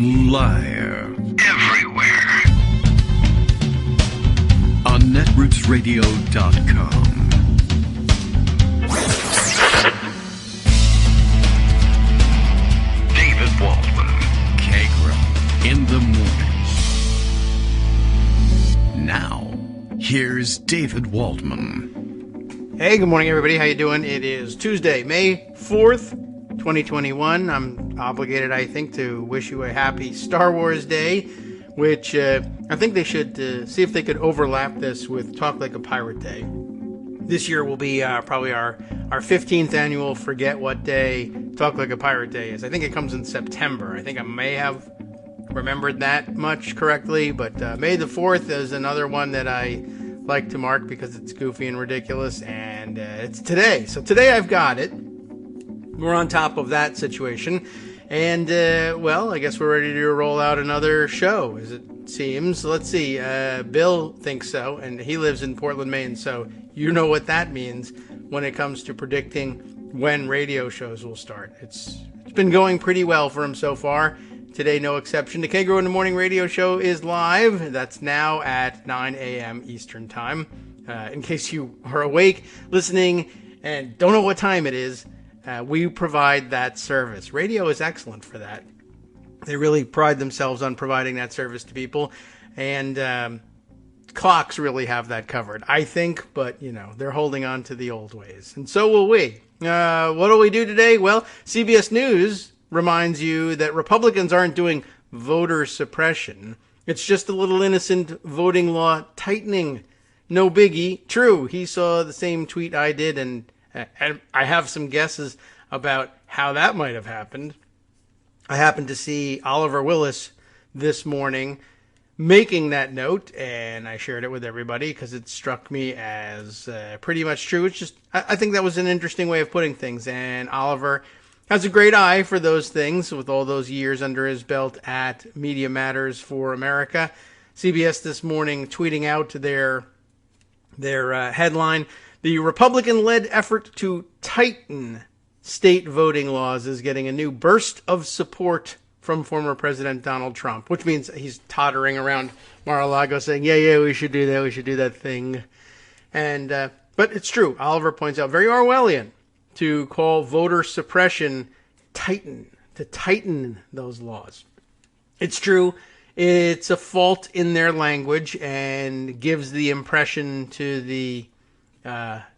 Liar. Everywhere. On netrootsradio.com. David Waldman. Kagro. In the morning. Now, here's David Waldman. Hey, good morning, everybody. How you doing? It is Tuesday, May 4th, 2021. I'm obligated, I think, to wish you a happy Star Wars Day, which I think they should see if they could overlap this with Talk Like a Pirate Day. This year will be probably our 15th annual Forget What Day Talk Like a Pirate Day is. I think it comes in September. I think I may have remembered that much correctly, but May the 4th is another one that I like to mark because it's goofy and ridiculous, and it's today. So today I've got it. We're on top of that situation, and well, I guess we're ready to roll out another show, as it seems. Let's see, Bill thinks so, and he lives in Portland, Maine, so you know what that means when it comes to predicting when radio shows will start. It's been going pretty well for him so far. Today, no exception. The Kagro in the Morning radio show is live. That's now at 9 a.m. Eastern Time. In case you are awake, listening, and don't know what time it is, we provide that service. Radio is excellent for that. They really pride themselves on providing that service to people, and clocks really have that covered, I think, but, you know, they're holding on to the old ways, and so will we. What do we do today? Well, CBS News reminds you that Republicans aren't doing voter suppression. It's just a little innocent voting law tightening. No biggie. True, he saw the same tweet I did, and I have some guesses about how that might have happened. I happened to see Oliver Willis this morning making that note, and I shared it with everybody because it struck me as pretty much true. It's just, I think that was an interesting way of putting things, and Oliver has a great eye for those things with all those years under his belt at Media Matters for America. CBS this morning tweeting out their headline, "The Republican-led effort to tighten state voting laws is getting a new burst of support from former President Donald Trump," which means he's tottering around Mar-a-Lago saying, yeah, we should do that thing. And but it's true. Oliver points out, very Orwellian, to call voter suppression to tighten those laws. It's true. It's a fault in their language and gives the impression to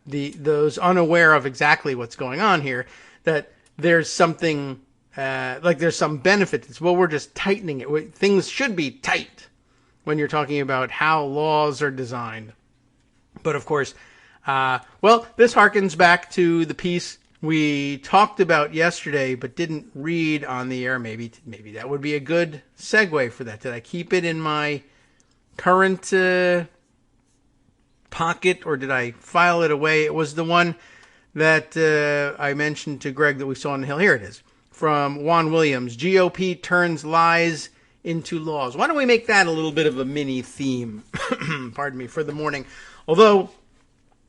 those unaware of exactly what's going on here that there's something like there's some benefit. It's, well, we're just tightening it. Things should be tight when you're talking about how laws are designed. But of course, well, this harkens back to the piece we talked about yesterday but didn't read on the air. Maybe that would be a good segue for that. Did I keep it in my current pocket, or did I file it away? It was the one that I mentioned to Greg that we saw on the Hill. Here it is, from Juan Williams. GOP turns lies into laws. Why don't we make that a little bit of a mini theme, pardon me, for the morning? Although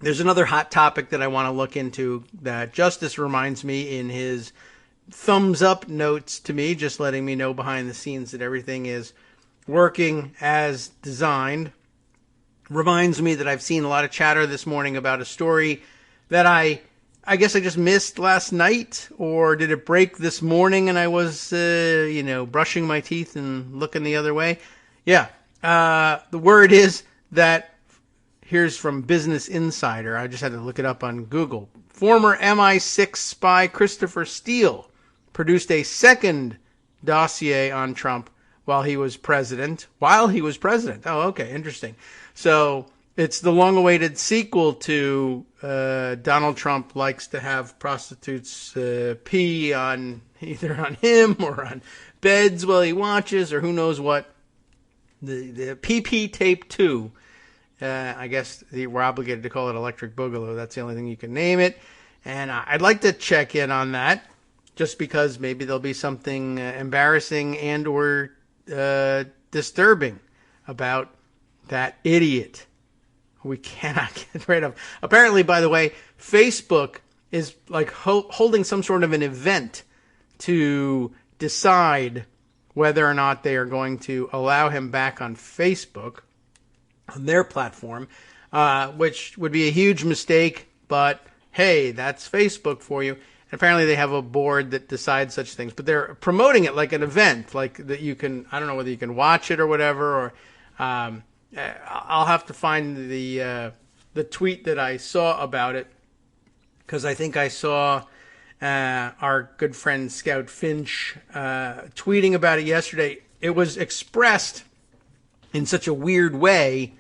there's another hot topic that I want to look into that Justice reminds me in his thumbs up notes to me, just letting me know behind the scenes that everything is working as designed. Reminds me that I've seen a lot of chatter this morning about a story that I guess I just missed last night, or did it break this morning and I was, brushing my teeth and looking the other way? Yeah. The word is that, here's from Business Insider. I just had to look it up on Google. Former MI6 spy Christopher Steele produced a second dossier on Trump while he was president. Oh, okay, interesting. So it's the long-awaited sequel to Donald Trump likes to have prostitutes pee on either on him or on beds while he watches, or who knows what. The PP Tape 2. I guess we're obligated to call it Electric Boogaloo. That's the only thing you can name it. And I'd like to check in on that, just because maybe there'll be something embarrassing and or disturbing about that idiot who we cannot get rid of. Apparently, by the way, Facebook is like holding some sort of an event to decide whether or not they are going to allow him back on Facebook, on their platform, which would be a huge mistake, but hey, that's Facebook for you. And apparently they have a board that decides such things, but they're promoting it like an event, like that you can, I don't know whether you can watch it or whatever, or I'll have to find the tweet that I saw about it, because I think I saw our good friend Scout Finch tweeting about it yesterday. It was expressed in such a weird way,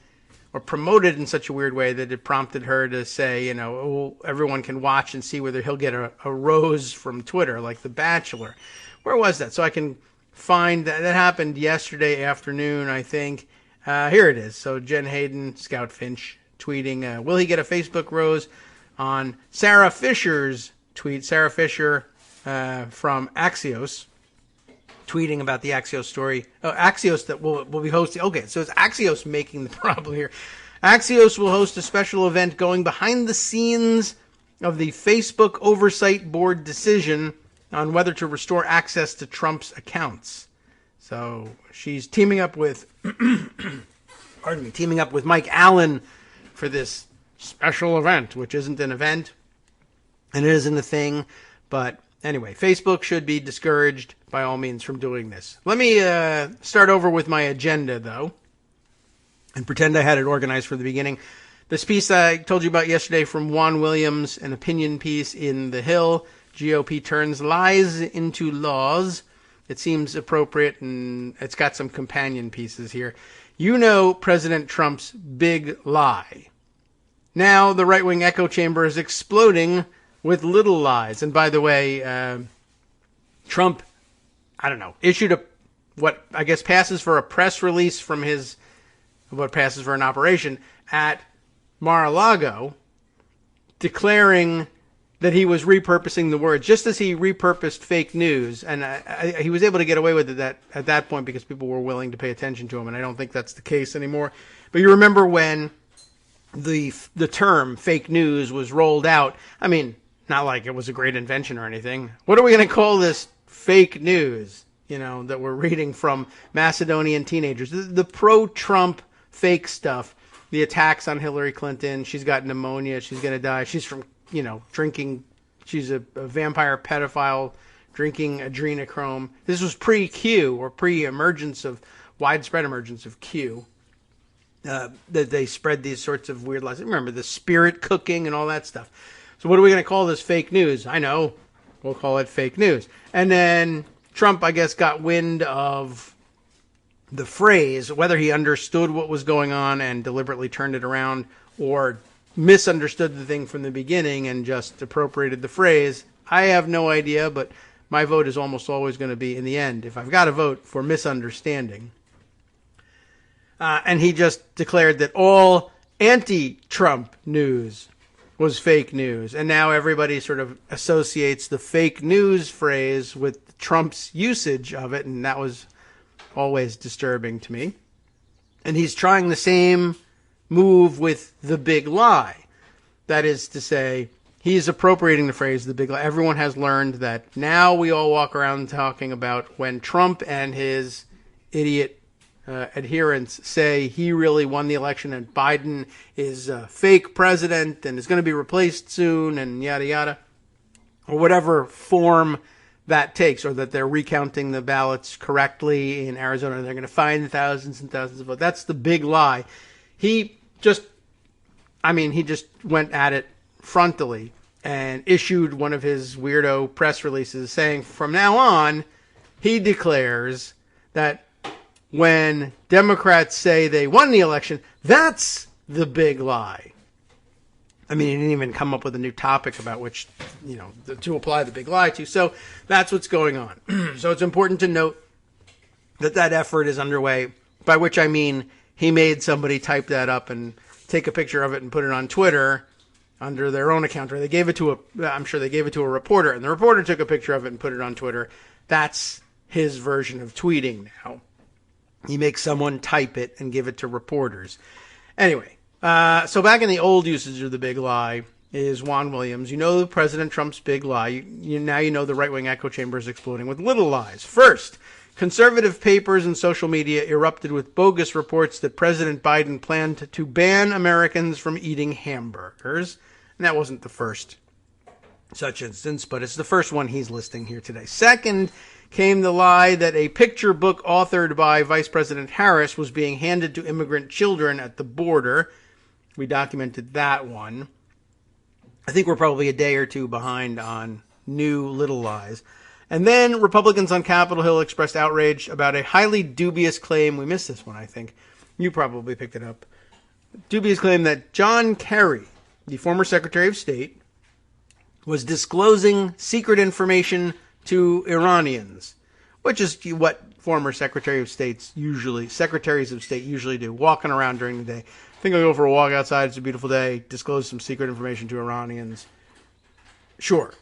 or promoted in such a weird way, that it prompted her to say, oh, everyone can watch and see whether he'll get a rose from Twitter, like The Bachelor. Where was that? So I can find that. That happened yesterday afternoon, I think. Here it is. So Jen Hayden, Scout Finch, tweeting, will he get a Facebook rose? On Sarah Fisher's tweet, Sarah Fisher from Axios, tweeting about the Axios story. Oh, Axios that will be hosting. Okay, so it's Axios making the problem here. Axios will host a special event going behind the scenes of the Facebook Oversight Board decision on whether to restore access to Trump's accounts. So she's teaming up with, teaming up with Mike Allen for this special event, which isn't an event, and it isn't a thing. But anyway, Facebook should be discouraged by all means from doing this. Let me start over with my agenda, though, and pretend I had it organized from the beginning. This piece I told you about yesterday from Juan Williams, an opinion piece in The Hill, GOP turns lies into laws. It seems appropriate, and it's got some companion pieces here. President Trump's big lie. Now the right-wing echo chamber is exploding with little lies. And by the way, Trump, issued what I guess passes for a press release from what passes for an operation at Mar-a-Lago, declaring that he was repurposing the words, just as he repurposed fake news. And he was able to get away with it at that point because people were willing to pay attention to him. And I don't think that's the case anymore. But you remember when the term fake news was rolled out. I mean, not like it was a great invention or anything. What are we going to call this fake news, that we're reading from Macedonian teenagers? The pro-Trump fake stuff, the attacks on Hillary Clinton. She's got pneumonia. She's going to die. She's from, drinking. She's a vampire pedophile drinking adrenochrome. This was pre-Q, or widespread emergence of Q. That they spread these sorts of weird lies. Remember the spirit cooking and all that stuff. So what are we going to call this fake news? I know. We'll call it fake news. And then Trump, I guess, got wind of the phrase, whether he understood what was going on and deliberately turned it around, or misunderstood the thing from the beginning and just appropriated the phrase. I have no idea, but my vote is almost always going to be, in the end, if I've got to vote, for misunderstanding. And he just declared that all anti-Trump news was fake news. And now everybody sort of associates the fake news phrase with Trump's usage of it. And that was always disturbing to me. And he's trying the same move with the big lie. That is to say, he's appropriating the phrase the big lie. Everyone has learned that now we all walk around talking about when Trump and his idiot adherents say he really won the election and Biden is a fake president and is going to be replaced soon and yada yada, or whatever form that takes, or that they're recounting the ballots correctly in Arizona and they're going to find thousands and thousands of votes. That's the big lie. He just went at it frontally and issued one of his weirdo press releases saying from now on, he declares that when Democrats say they won the election, that's the big lie. I mean, he didn't even come up with a new topic about which, to apply the big lie to. So that's what's going on. So it's important to note that effort is underway, by which I mean he made somebody type that up and take a picture of it and put it on Twitter under their own account, or I'm sure they gave it to a reporter, and the reporter took a picture of it and put it on Twitter. That's his version of tweeting now. He makes someone type it and give it to reporters. Anyway, so back in the old usage of the big lie is Juan Williams. President Trump's big lie. Now you know the right-wing echo chamber is exploding with little lies. First, Conservative papers and social media erupted with bogus reports that President Biden planned to ban Americans from eating hamburgers. And that wasn't the first such instance, but it's the first one he's listing here today. Second came the lie that a picture book authored by Vice President Harris was being handed to immigrant children at the border. We documented that one. I think we're probably a day or two behind on new little lies. And then Republicans on Capitol Hill expressed outrage about a highly dubious claim. We missed this one, I think. You probably picked it up. Dubious claim that John Kerry, the former Secretary of State, was disclosing secret information to Iranians, which is what former Secretaries of State usually do, walking around during the day. I think I'll go for a walk outside. It's a beautiful day. Disclose some secret information to Iranians. Sure.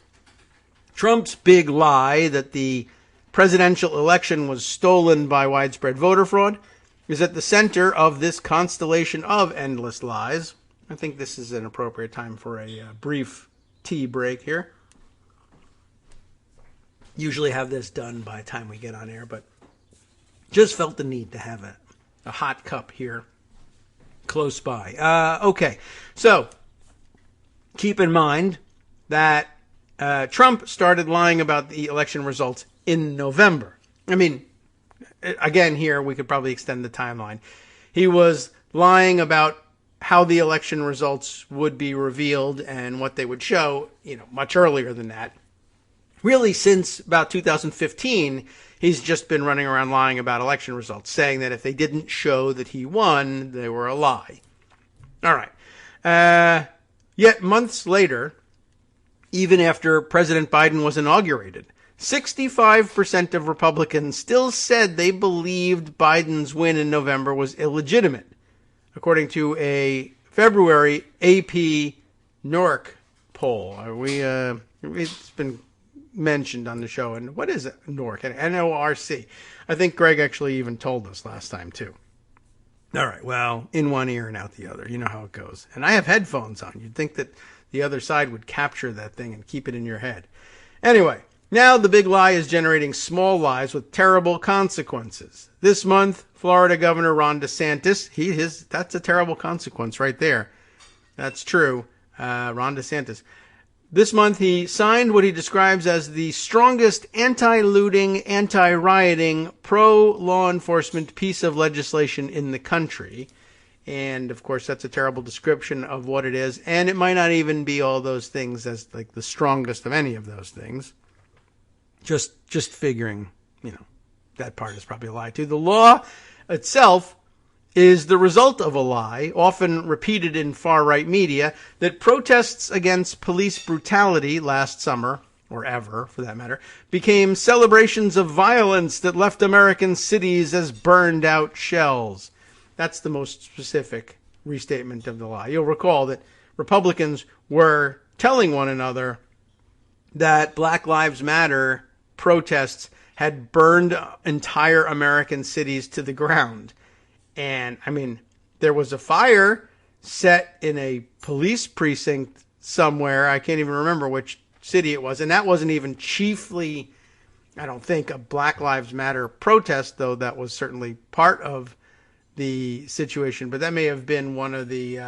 Trump's big lie that the presidential election was stolen by widespread voter fraud is at the center of this constellation of endless lies. I think this is an appropriate time for a brief tea break here. Usually have this done by the time we get on air, but just felt the need to have a hot cup here close by. Okay, so keep in mind that Trump started lying about the election results in November. I mean, again, here we could probably extend the timeline. He was lying about how the election results would be revealed and what they would show, much earlier than that. Really, since about 2015, he's just been running around lying about election results, saying that if they didn't show that he won, they were a lie. All right. Yet months later, even after President Biden was inaugurated, 65% of Republicans still said they believed Biden's win in November was illegitimate, according to a February AP NORC poll. It's been mentioned on the show. And what is it? NORC? N-O-R-C. I think Greg actually even told us last time, too. All right, well, in one ear and out the other. You know how it goes. And I have headphones on. You'd think that the other side would capture that thing and keep it in your head. Anyway, now the big lie is generating small lies with terrible consequences. This month, Florida Governor Ron DeSantis, that's a terrible consequence right there. That's true. Ron DeSantis. This month, he signed what he describes as the strongest anti-looting, anti-rioting, pro-law enforcement piece of legislation in the country. And, of course, that's a terrible description of what it is. And it might not even be all those things as, like, the strongest of any of those things. Just figuring, that part is probably a lie, too. The law itself is the result of a lie, often repeated in far-right media, that protests against police brutality last summer, or ever, for that matter, became celebrations of violence that left American cities as burned-out shells. That's the most specific restatement of the lie. You'll recall that Republicans were telling one another that Black Lives Matter protests had burned entire American cities to the ground. And, there was a fire set in a police precinct somewhere. I can't even remember which city it was. And that wasn't even chiefly, I don't think, a Black Lives Matter protest, though that was certainly part of the situation. But that may have been one of the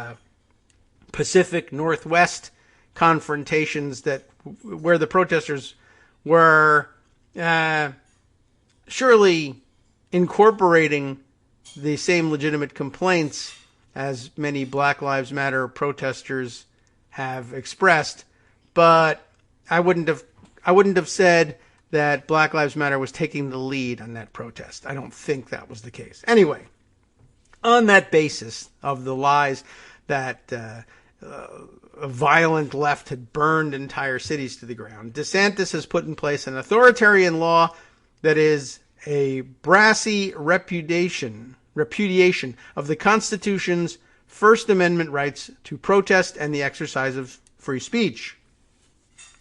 Pacific Northwest confrontations where the protesters were surely incorporating the same legitimate complaints as many Black Lives Matter protesters have expressed, but I wouldn't have said that Black Lives Matter was taking the lead on that protest. I don't think that was the case. Anyway, on that basis of the lies that a violent left had burned entire cities to the ground, DeSantis has put in place an authoritarian law that is a brassy repudiation of the Constitution's First Amendment rights to protest and the exercise of free speech.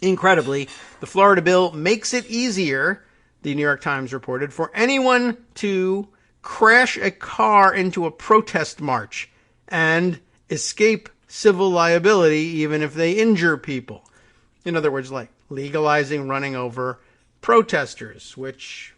Incredibly, the Florida bill makes it easier, the New York Times reported, for anyone to crash a car into a protest march and escape civil liability even if they injure people. In other words, like legalizing running over protesters, which,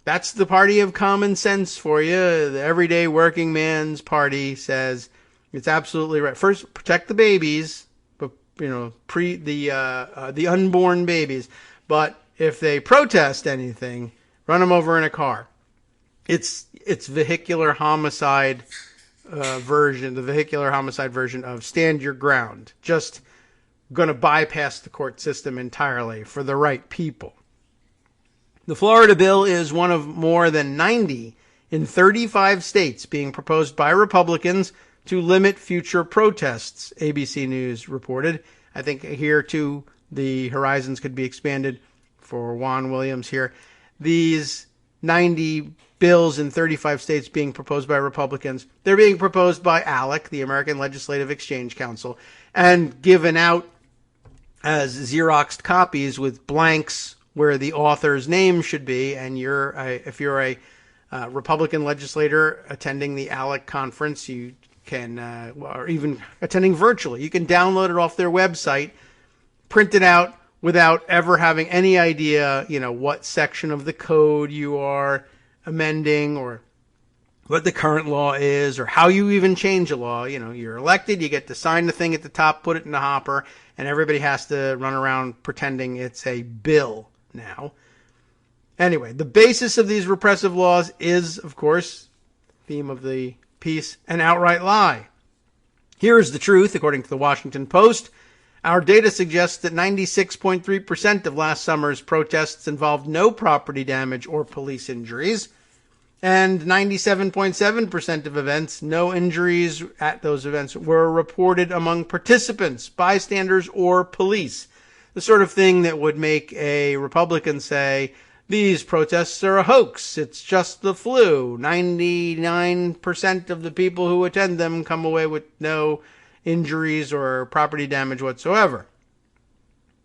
That's the party of common sense for you. The everyday working man's party says it's absolutely right. First, protect the babies, but the unborn babies. But if they protest anything, run them over in a car. It's vehicular homicide version, the vehicular homicide version of stand your ground. Just going to bypass the court system entirely for the right people. The Florida bill is one of more than 90 in 35 states being proposed by Republicans to limit future protests, ABC News reported. I think here, too, the horizons could be expanded for Juan Williams here. These 90 bills in 35 states being proposed by Republicans, they're being proposed by ALEC, the American Legislative Exchange Council, and given out as Xeroxed copies with blanks where the author's name should be. And if you're a Republican legislator attending the ALEC conference, you can, or even attending virtually, you can download it off their website, print it out without ever having any idea, what section of the code you are amending or what the current law is or how you even change a law. You're elected, you get to sign the thing at the top, put it in the hopper, and everybody has to run around pretending it's a bill now. Anyway, the basis of these repressive laws is, of course, theme of the piece, an outright lie. Here is the truth, according to the Washington Post. Our data suggests that 96.3% of last summer's protests involved no property damage or police injuries, and 97.7% of events, no injuries at those events, were reported among participants, bystanders, or police. The sort of thing that would make a Republican say, these protests are a hoax, it's just the flu. 99% of the people who attend them come away with no injuries or property damage whatsoever.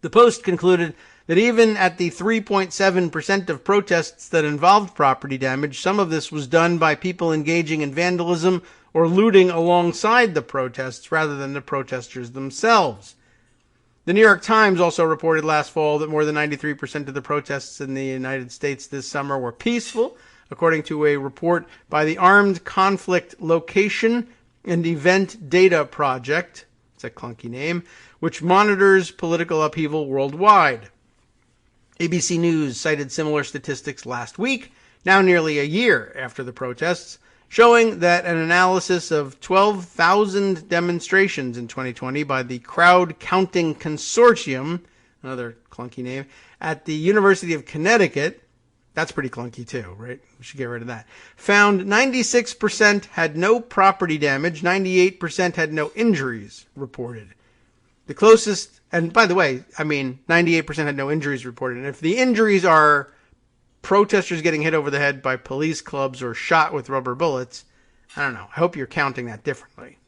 The Post concluded that even at the 3.7% of protests that involved property damage, some of this was done by people engaging in vandalism or looting alongside the protests rather than the protesters themselves. The New York Times also reported last fall that more than 93% of the protests in the United States this summer were peaceful, according to a report by the Armed Conflict Location and Event Data Project, it's a clunky name, which monitors political upheaval worldwide. ABC News cited similar statistics last week, now nearly a year after the protests, showing that an analysis of 12,000 demonstrations in 2020 by the Crowd Counting Consortium, another clunky name, at the University of Connecticut, that's pretty clunky too, right? We should get rid of that, found 96% had no property damage, 98% had no injuries reported. The closest, and by the way, 98% had no injuries reported. And if the injuries are protesters getting hit over the head by police clubs or shot with rubber bullets, I don't know. I hope you're counting that differently.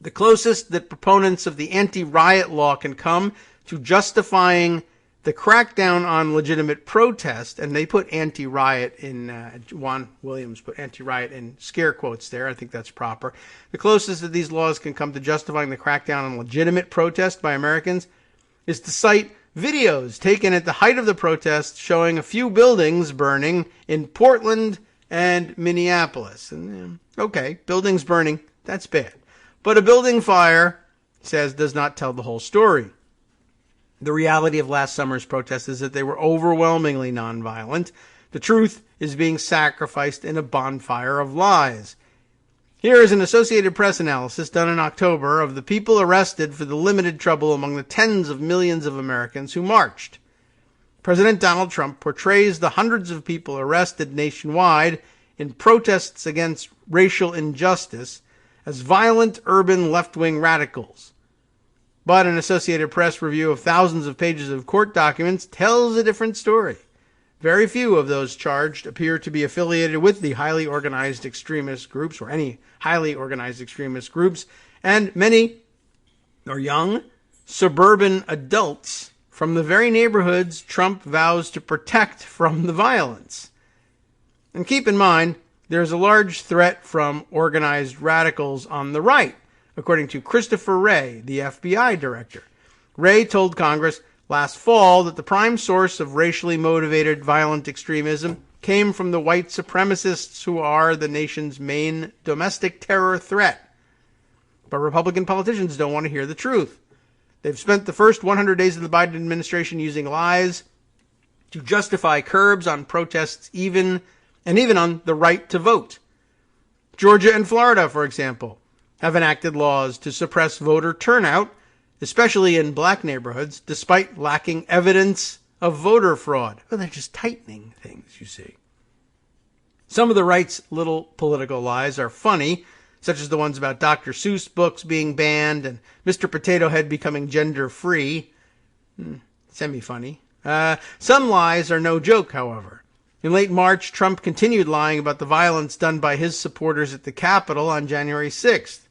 The closest that proponents of the anti-riot law can come to justifying the crackdown on legitimate protest, and they put anti-riot in, Juan Williams put anti-riot in scare quotes there. I think that's proper. The closest that these laws can come to justifying the crackdown on legitimate protest by Americans is to cite videos taken at the height of the protest showing a few buildings burning in Portland and Minneapolis. And, okay, buildings burning, that's bad. But a building fire, says, does not tell the whole story. The reality of last summer's protests is that they were overwhelmingly nonviolent. The truth is being sacrificed in a bonfire of lies. Here is an Associated Press analysis done in October of the people arrested for the limited trouble among the tens of millions of Americans who marched. President Donald Trump portrays the hundreds of people arrested nationwide in protests against racial injustice as violent urban left-wing radicals. But an Associated Press review of thousands of pages of court documents tells a different story. Very few of those charged appear to be affiliated with the highly organized extremist groups or any highly organized extremist groups, and many are young, suburban adults from the very neighborhoods Trump vows to protect from the violence. And keep in mind, there's a large threat from organized radicals on the right, according to Christopher Wray, the FBI director. Wray told Congress last fall that the prime source of racially motivated violent extremism came from the white supremacists who are the nation's main domestic terror threat. But Republican politicians don't want to hear the truth. They've spent the first 100 days of the Biden administration using lies to justify curbs on protests, even on the right to vote. Georgia and Florida, for example, have enacted laws to suppress voter turnout, especially in black neighborhoods, despite lacking evidence of voter fraud. Well, they're just tightening things, you see. Some of the right's little political lies are funny, such as the ones about Dr. Seuss books being banned and Mr. Potato Head becoming gender-free. Semi-funny. Some lies are no joke, however. In late March, Trump continued lying about the violence done by his supporters at the Capitol on January 6th.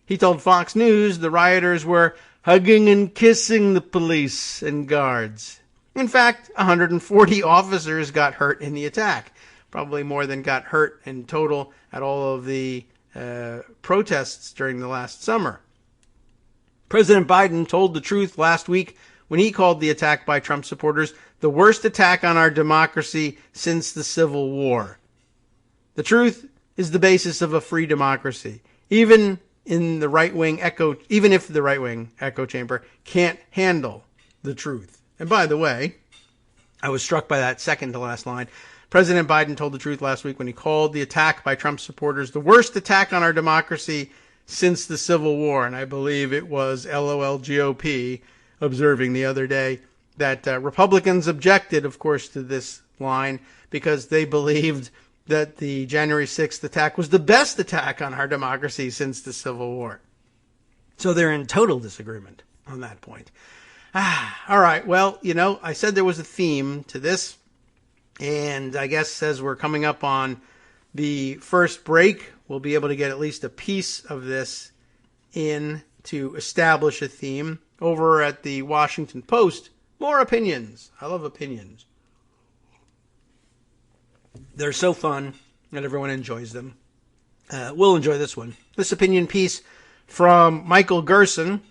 He told Fox News the rioters were hugging and kissing the police and guards. In fact, 140 officers got hurt in the attack. Probably more than got hurt in total at all of the protests during the last summer. President Biden told the truth last week when he called the attack by Trump supporters the worst attack on our democracy since the Civil War. The truth is the basis of a free democracy, even if the right-wing echo chamber can't handle the truth. And by the way, I was struck by that second to last line. President Biden told the truth last week when he called the attack by Trump supporters the worst attack on our democracy since the Civil War. And I believe it was LOL GOP observing the other day that Republicans objected, of course, to this line because they believed that the January 6th attack was the best attack on our democracy since the Civil War. So they're in total disagreement on that point. All right. Well, I said there was a theme to this. And I guess as we're coming up on the first break, we'll be able to get at least a piece of this in to establish a theme. Over at the Washington Post, more opinions. I love opinions. They're so fun and everyone enjoys them. We'll enjoy this one. This opinion piece from Michael Gerson,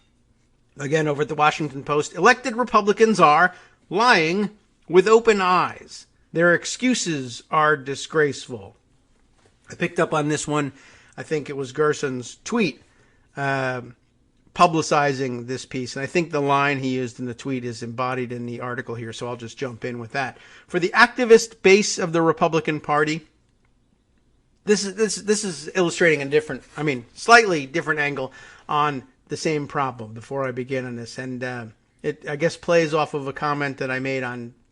again over at the Washington Post. Elected Republicans are lying with open eyes. Their excuses are disgraceful. I picked up on this one. I think it was Gerson's tweet publicizing this piece. And I think the line he used in the tweet is embodied in the article here, so I'll just jump in with that. For the activist base of the Republican Party, this is illustrating slightly different angle on the same problem before I begin on this. And it, I guess, plays off of a comment that I made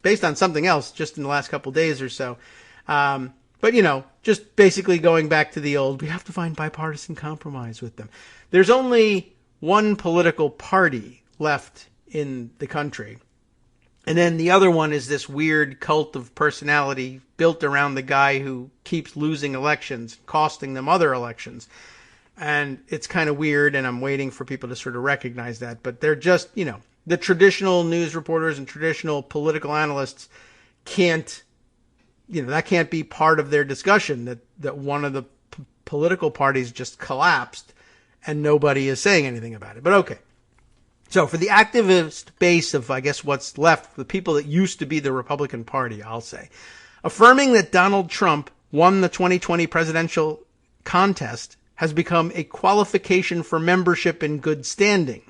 based on something else just in the last couple days or so. But, just basically going back to the old, we have to find bipartisan compromise with them. There's only one political party left in the country. And then the other one is this weird cult of personality built around the guy who keeps losing elections, costing them other elections. And it's kind of weird, and I'm waiting for people to sort of recognize that. But they're just, the traditional news reporters and traditional political analysts can't, that can't be part of their discussion, that one of the political parties just collapsed and nobody is saying anything about it. But okay. So for the activist base of, I guess, what's left, the people that used to be the Republican Party, I'll say, affirming that Donald Trump won the 2020 presidential contest has become a qualification for membership in good standing.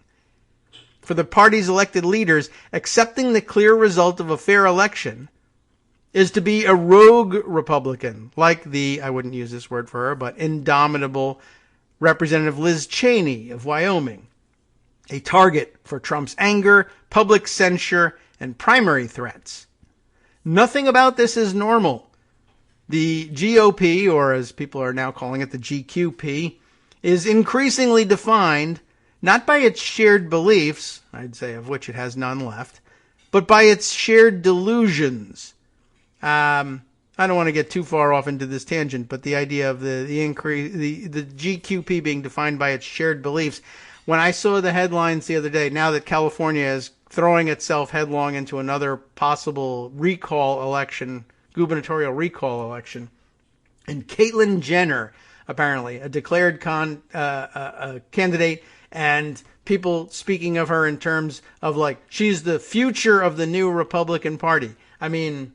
For the party's elected leaders, accepting the clear result of a fair election is to be a rogue Republican, like I wouldn't use this word for her, but indomitable Representative Liz Cheney of Wyoming, a target for Trump's anger, public censure, and primary threats. Nothing about this is normal. The GOP, or as people are now calling it, the GQP, is increasingly defined not by its shared beliefs, I'd say of which it has none left, but by its shared delusions. I don't want to get too far off into this tangent, but the idea of the GQP being defined by its shared beliefs. When I saw the headlines the other day, now that California is throwing itself headlong into another possible recall election, gubernatorial recall election, and Caitlyn Jenner, apparently a declared candidate, and people speaking of her in terms of she's the future of the new Republican Party. I mean,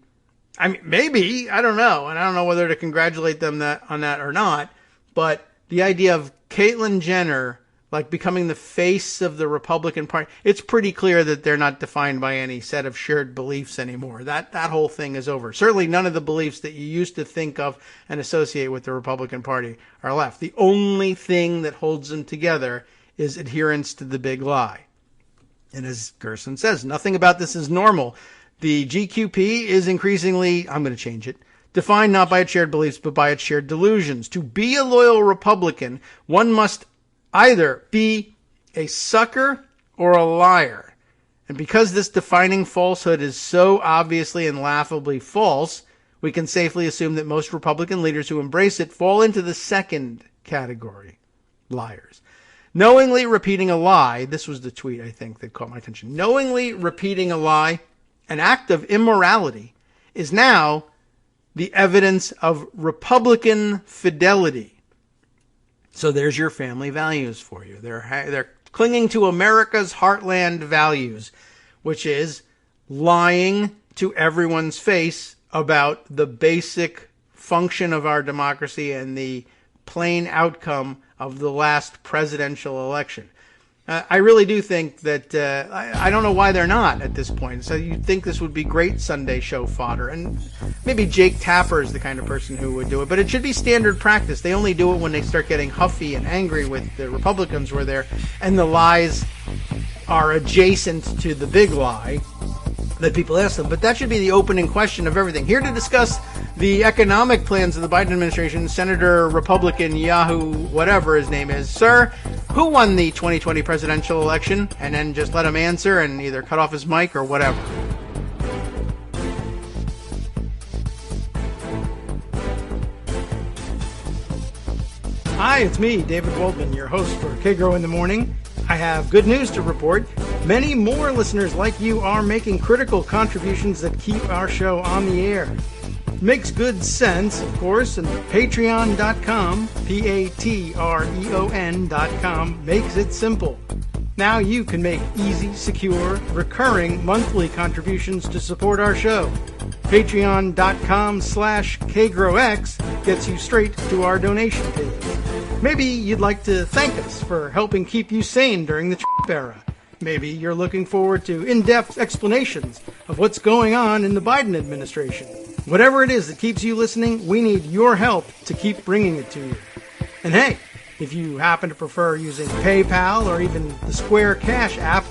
I mean, maybe, I don't know. And I don't know whether to congratulate them on that or not. But the idea of Caitlyn Jenner, like, becoming the face of the Republican Party, it's pretty clear that they're not defined by any set of shared beliefs anymore. That whole thing is over. Certainly none of the beliefs that you used to think of and associate with the Republican Party are left. The only thing that holds them together is adherence to the big lie. And as Gerson says, nothing about this is normal. The GQP is increasingly, I'm going to change it, defined not by its shared beliefs, but by its shared delusions. To be a loyal Republican, one must either be a sucker or a liar. And because this defining falsehood is so obviously and laughably false, we can safely assume that most Republican leaders who embrace it fall into the second category, liars. Knowingly repeating a lie, this was the tweet I think that caught my attention, knowingly repeating a lie, an act of immorality, is now the evidence of Republican fidelity. So there's your family values for you. They're clinging to America's heartland values, which is lying to everyone's face about the basic function of our democracy and the plain outcome of the last presidential election. I really do think that, I don't know why they're not at this point. So you'd think this would be great Sunday show fodder. And maybe Jake Tapper is the kind of person who would do it. But it should be standard practice. They only do it when they start getting huffy and angry with the Republicans were there. And the lies are adjacent to the big lie that people ask them. But that should be the opening question of everything. Here to discuss the economic plans of the Biden administration, Senator Republican Yahoo, whatever his name is. Sir, who won the 2020 presidential election? And then just let him answer and either cut off his mic or whatever. Hi, it's me, David Waldman, your host for Kagro in the Morning. I have good news to report. Many more listeners like you are making critical contributions that keep our show on the air. Makes good sense, of course, and patreon.com, Patreon.com, makes it simple. Now you can make easy, secure, recurring monthly contributions to support our show. Patreon.com/KagroX gets you straight to our donation page. Maybe you'd like to thank us for helping keep you sane during the Trump era. Maybe you're looking forward to in-depth explanations of what's going on in the Biden administration. Whatever it is that keeps you listening, we need your help to keep bringing it to you. And hey, if you happen to prefer using PayPal or even the Square Cash app,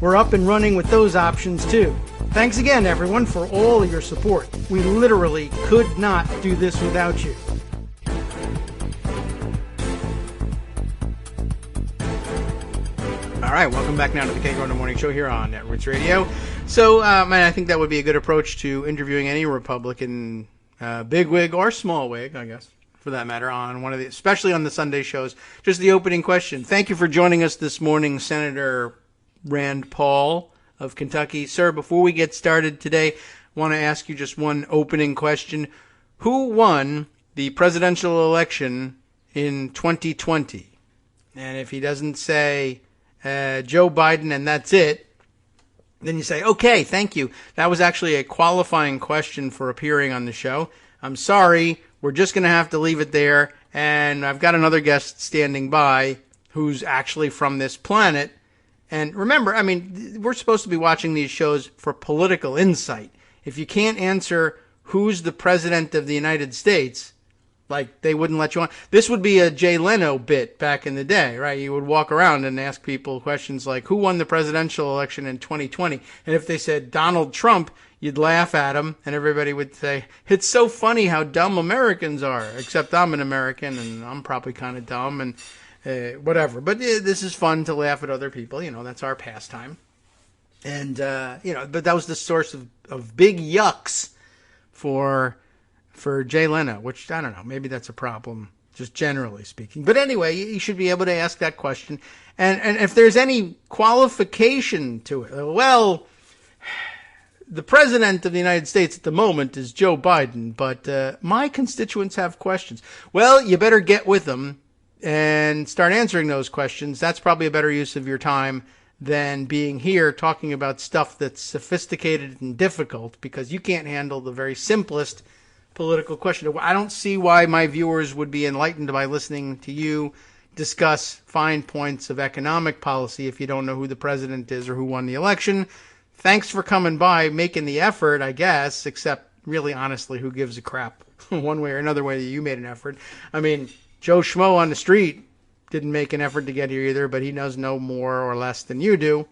we're up and running with those options too. Thanks again, everyone, for all of your support. We literally could not do this without you. All right, welcome back now to the Kagro in the Morning Show here on Networks Radio. So, I think that would be a good approach to interviewing any Republican, bigwig or smallwig, I guess, for that matter, on one of the, especially on the Sunday shows. Just the opening question. Thank you for joining us this morning, Senator Rand Paul of Kentucky. Sir, before we get started today, I want to ask you just one opening question. Who won the presidential election in 2020? And if he doesn't say Joe Biden and that's it, then you say, okay, thank you. That was actually a qualifying question for appearing on the show. I'm sorry, we're just going to have to leave it there. And I've got another guest standing by who's actually from this planet. And remember, I mean, we're supposed to be watching these shows for political insight. If you can't answer who's the president of the United States, like, they wouldn't let you on. This would be a Jay Leno bit back in the day, right? You would walk around and ask people questions like, who won the presidential election in 2020? And if they said Donald Trump, you'd laugh at them, and everybody would say, it's so funny how dumb Americans are, except I'm an American, and I'm probably kind of dumb, and whatever. But this is fun to laugh at other people. You know, that's our pastime. And, but that was the source of big yucks for Jay Leno, which, I don't know, maybe that's a problem, just generally speaking. But anyway, you should be able to ask that question. And if there's any qualification to it, well, the president of the United States at the moment is Joe Biden, but my constituents have questions. Well, you better get with them and start answering those questions. That's probably a better use of your time than being here talking about stuff that's sophisticated and difficult, because you can't handle the very simplest political question. I don't see why my viewers would be enlightened by listening to you discuss fine points of economic policy if you don't know who the president is or who won the election. Thanks for coming by, making the effort, I guess, except really honestly, who gives a crap one way or another way that you made an effort. I mean, Joe Schmo on the street didn't make an effort to get here either, but he knows no more or less than you do.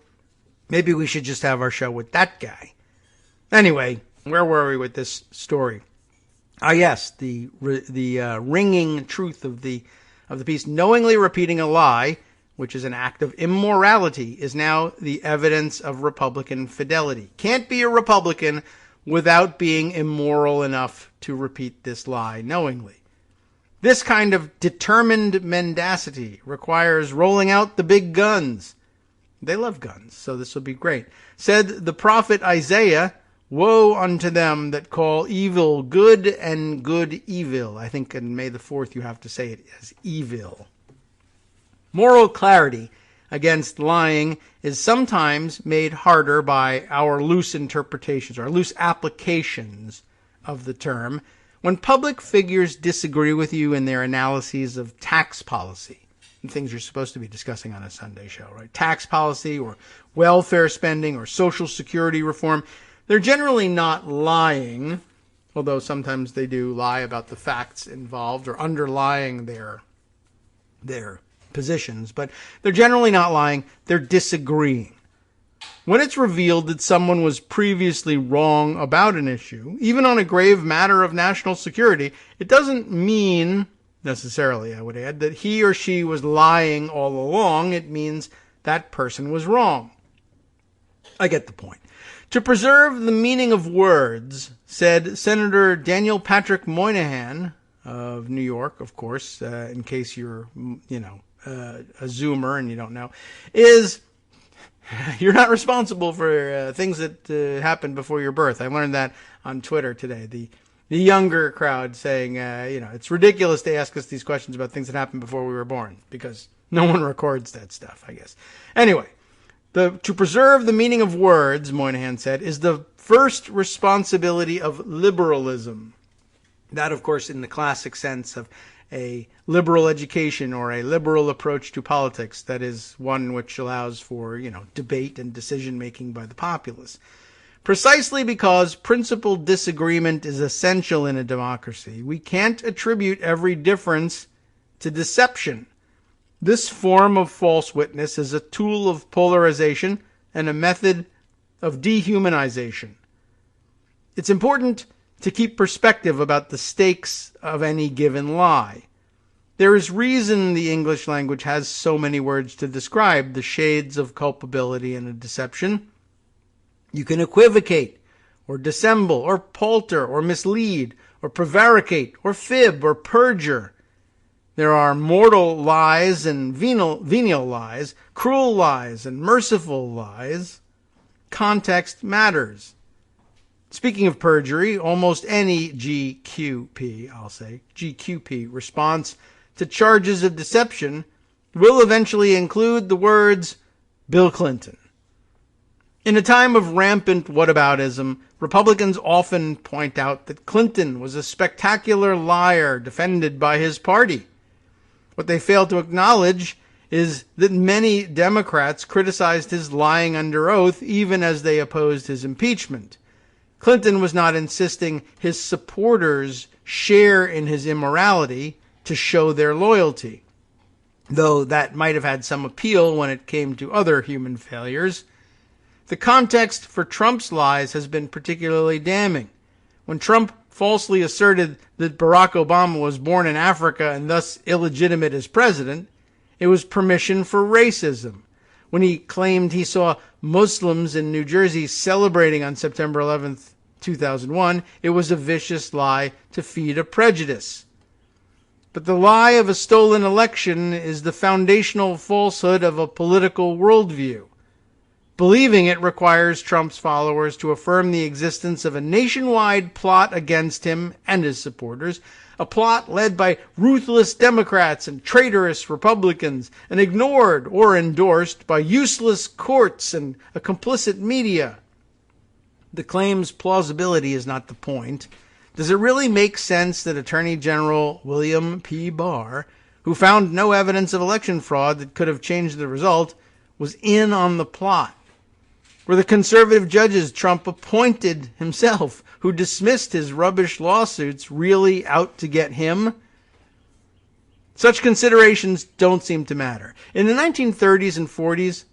Maybe we should just have our show with that guy. Anyway, where were we with this story? Yes, the ringing truth of the piece. Knowingly repeating a lie, which is an act of immorality, is now the evidence of Republican fidelity. Can't be a Republican without being immoral enough to repeat this lie knowingly. This kind of determined mendacity requires rolling out the big guns. They love guns, so this will be great. Said the prophet Isaiah, "Woe unto them that call evil good and good evil." I think on May the 4th you have to say it as evil. Moral clarity against lying is sometimes made harder by our loose interpretations, or loose applications of the term, when public figures disagree with you in their analyses of tax policy, and things you're supposed to be discussing on a Sunday show, right? Tax policy or welfare spending or Social Security reform. They're generally not lying, although sometimes they do lie about the facts involved or underlying their positions, but they're generally not lying. They're disagreeing. When it's revealed that someone was previously wrong about an issue, even on a grave matter of national security, it doesn't mean necessarily, I would add, that he or she was lying all along. It means that person was wrong. I get the point. To preserve the meaning of words, said Senator Daniel Patrick Moynihan of New York, of course, in case you're, a Zoomer and you don't know, is you're not responsible for things that happened before your birth. I learned that on Twitter today. The younger crowd saying, it's ridiculous to ask us these questions about things that happened before we were born, because no one records that stuff, I guess. Anyway, to preserve the meaning of words, Moynihan said, is the first responsibility of liberalism. That, of course, in the classic sense of a liberal education or a liberal approach to politics, that is one which allows for, debate and decision-making by the populace. Precisely because principled disagreement is essential in a democracy, we can't attribute every difference to deception. This form of false witness is a tool of polarization and a method of dehumanization. It's important to keep perspective about the stakes of any given lie. There is reason the English language has so many words to describe the shades of culpability in a deception. You can equivocate, or dissemble, or palter, or mislead, or prevaricate, or fib, or perjure. There are mortal lies and venial lies, cruel lies and merciful lies. Context matters. Speaking of perjury, almost any GQP response to charges of deception will eventually include the words Bill Clinton. In a time of rampant whataboutism, Republicans often point out that Clinton was a spectacular liar defended by his party. What they fail to acknowledge is that many Democrats criticized his lying under oath even as they opposed his impeachment. Clinton was not insisting his supporters share in his immorality to show their loyalty, though that might have had some appeal when it came to other human failures. The context for Trump's lies has been particularly damning. When Trump falsely asserted that Barack Obama was born in Africa and thus illegitimate as president, it was permission for racism. When he claimed he saw Muslims in New Jersey celebrating on September 11th, 2001, it was a vicious lie to feed a prejudice. But the lie of a stolen election is the foundational falsehood of a political worldview. Believing it requires Trump's followers to affirm the existence of a nationwide plot against him and his supporters, a plot led by ruthless Democrats and traitorous Republicans, and ignored or endorsed by useless courts and a complicit media. The claim's plausibility is not the point. Does it really make sense that Attorney General William P. Barr, who found no evidence of election fraud that could have changed the result, was in on the plot? Were the conservative judges Trump appointed himself, who dismissed his rubbish lawsuits, really out to get him? Such considerations don't seem to matter. In the 1930s and 40s,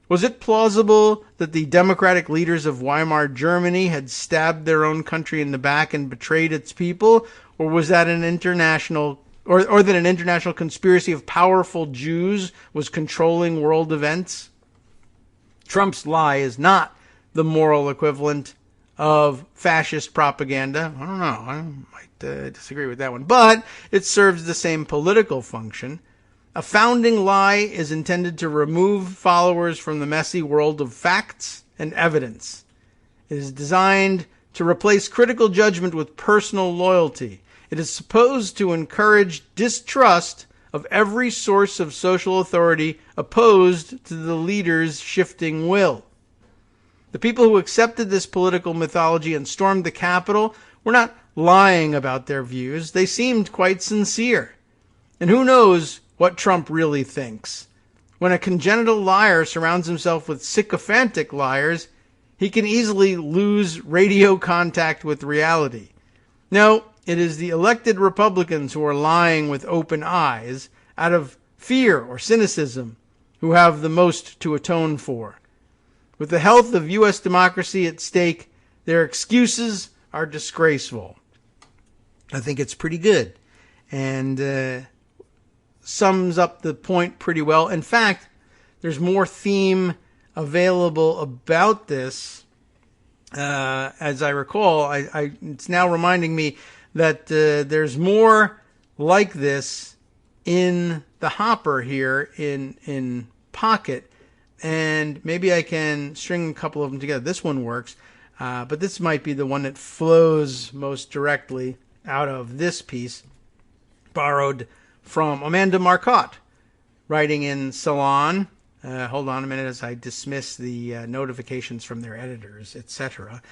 was it plausible that the democratic leaders of Weimar Germany had stabbed their own country in the back and betrayed its people? Or was that an international or that an international conspiracy of powerful Jews was controlling world events? Trump's lie is not the moral equivalent of fascist propaganda. I don't know. I might disagree with that one. But it serves the same political function. A founding lie is intended to remove followers from the messy world of facts and evidence. It is designed to replace critical judgment with personal loyalty. It is supposed to encourage distrust of every source of social authority opposed to the leader's shifting will. The people who accepted this political mythology and stormed the Capitol were not lying about their views. They seemed quite sincere. And who knows what Trump really thinks? When a congenital liar surrounds himself with sycophantic liars, he can easily lose radio contact with reality. No, it is the elected Republicans who are lying with open eyes out of fear or cynicism who have the most to atone for. With the health of U.S. democracy at stake, their excuses are disgraceful. I think it's pretty good and sums up the point pretty well. In fact, there's more theme available about this. As I recall, it's now reminding me that there's more like this in the hopper here in Pocket, and maybe I can string a couple of them together. This one works, but this might be the one that flows most directly out of this piece, borrowed from Amanda Marcotte, writing in Salon. Hold on a minute as I dismiss the notifications from their editors, etc.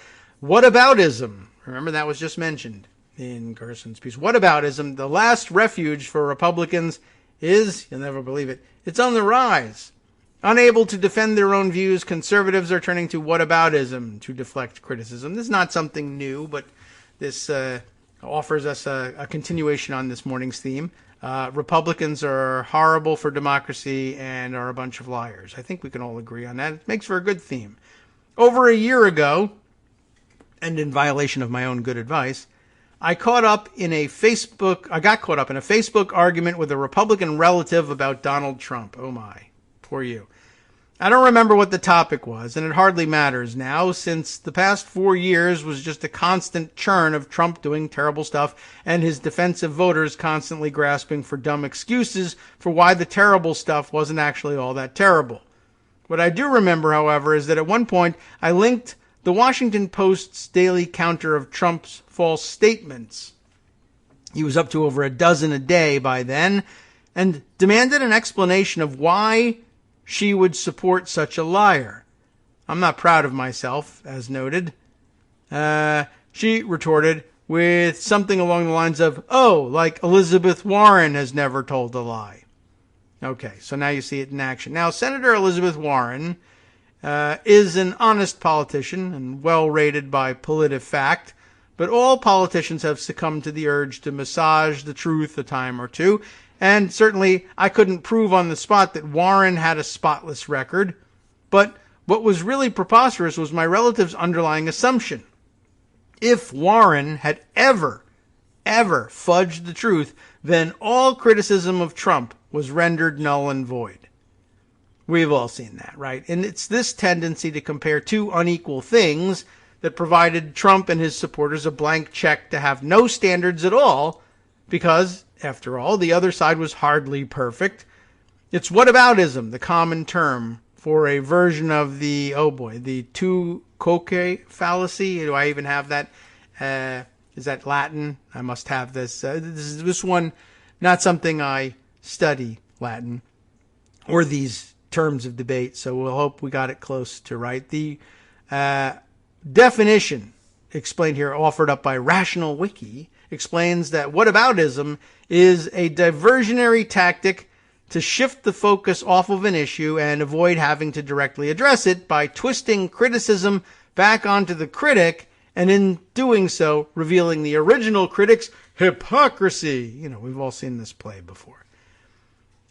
Whataboutism. Remember, that was just mentioned in Gerson's piece. Whataboutism, the last refuge for Republicans, is, you'll never believe it, it's on the rise. Unable to defend their own views, conservatives are turning to whataboutism to deflect criticism. This is not something new, but this offers us a continuation on this morning's theme. Republicans are horrible for democracy and are a bunch of liars. I think we can all agree on that. It makes for a good theme. Over a year ago, and in violation of my own good advice, I got caught up in a Facebook argument with a Republican relative about Donald Trump. Oh my, poor you. I don't remember what the topic was, and it hardly matters now, since the past 4 years was just a constant churn of Trump doing terrible stuff and his defensive voters constantly grasping for dumb excuses for why the terrible stuff wasn't actually all that terrible. What I do remember, however, is that at one point I linked the Washington Post's daily counter of Trump's false statements. He was up to over a dozen a day by then, and demanded an explanation of why she would support such a liar. I'm not proud of myself, as noted. She retorted with something along the lines of, oh, like Elizabeth Warren has never told a lie. Okay, so now you see it in action. Now, Senator Elizabeth Warren is an honest politician and well rated by PolitiFact, but all politicians have succumbed to the urge to massage the truth a time or two. And certainly I couldn't prove on the spot that Warren had a spotless record. But what was really preposterous was my relative's underlying assumption. If Warren had ever fudged the truth, then all criticism of Trump was rendered null and void. We've all seen that, right? And it's this tendency to compare two unequal things that provided Trump and his supporters a blank check to have no standards at all, because, after all, the other side was hardly perfect. It's whataboutism, the common term for a version of the, the tu quoque fallacy. Do I even have that Is that Latin? I must have this. This one, not something I study, Latin, or these terms of debate, so we'll hope we got it close to right. The definition explained here, offered up by Rational Wiki, explains that whataboutism is a diversionary tactic to shift the focus off of an issue and avoid having to directly address it by twisting criticism back onto the critic, and in doing so, revealing the original critic's hypocrisy. You know, we've all seen this play before.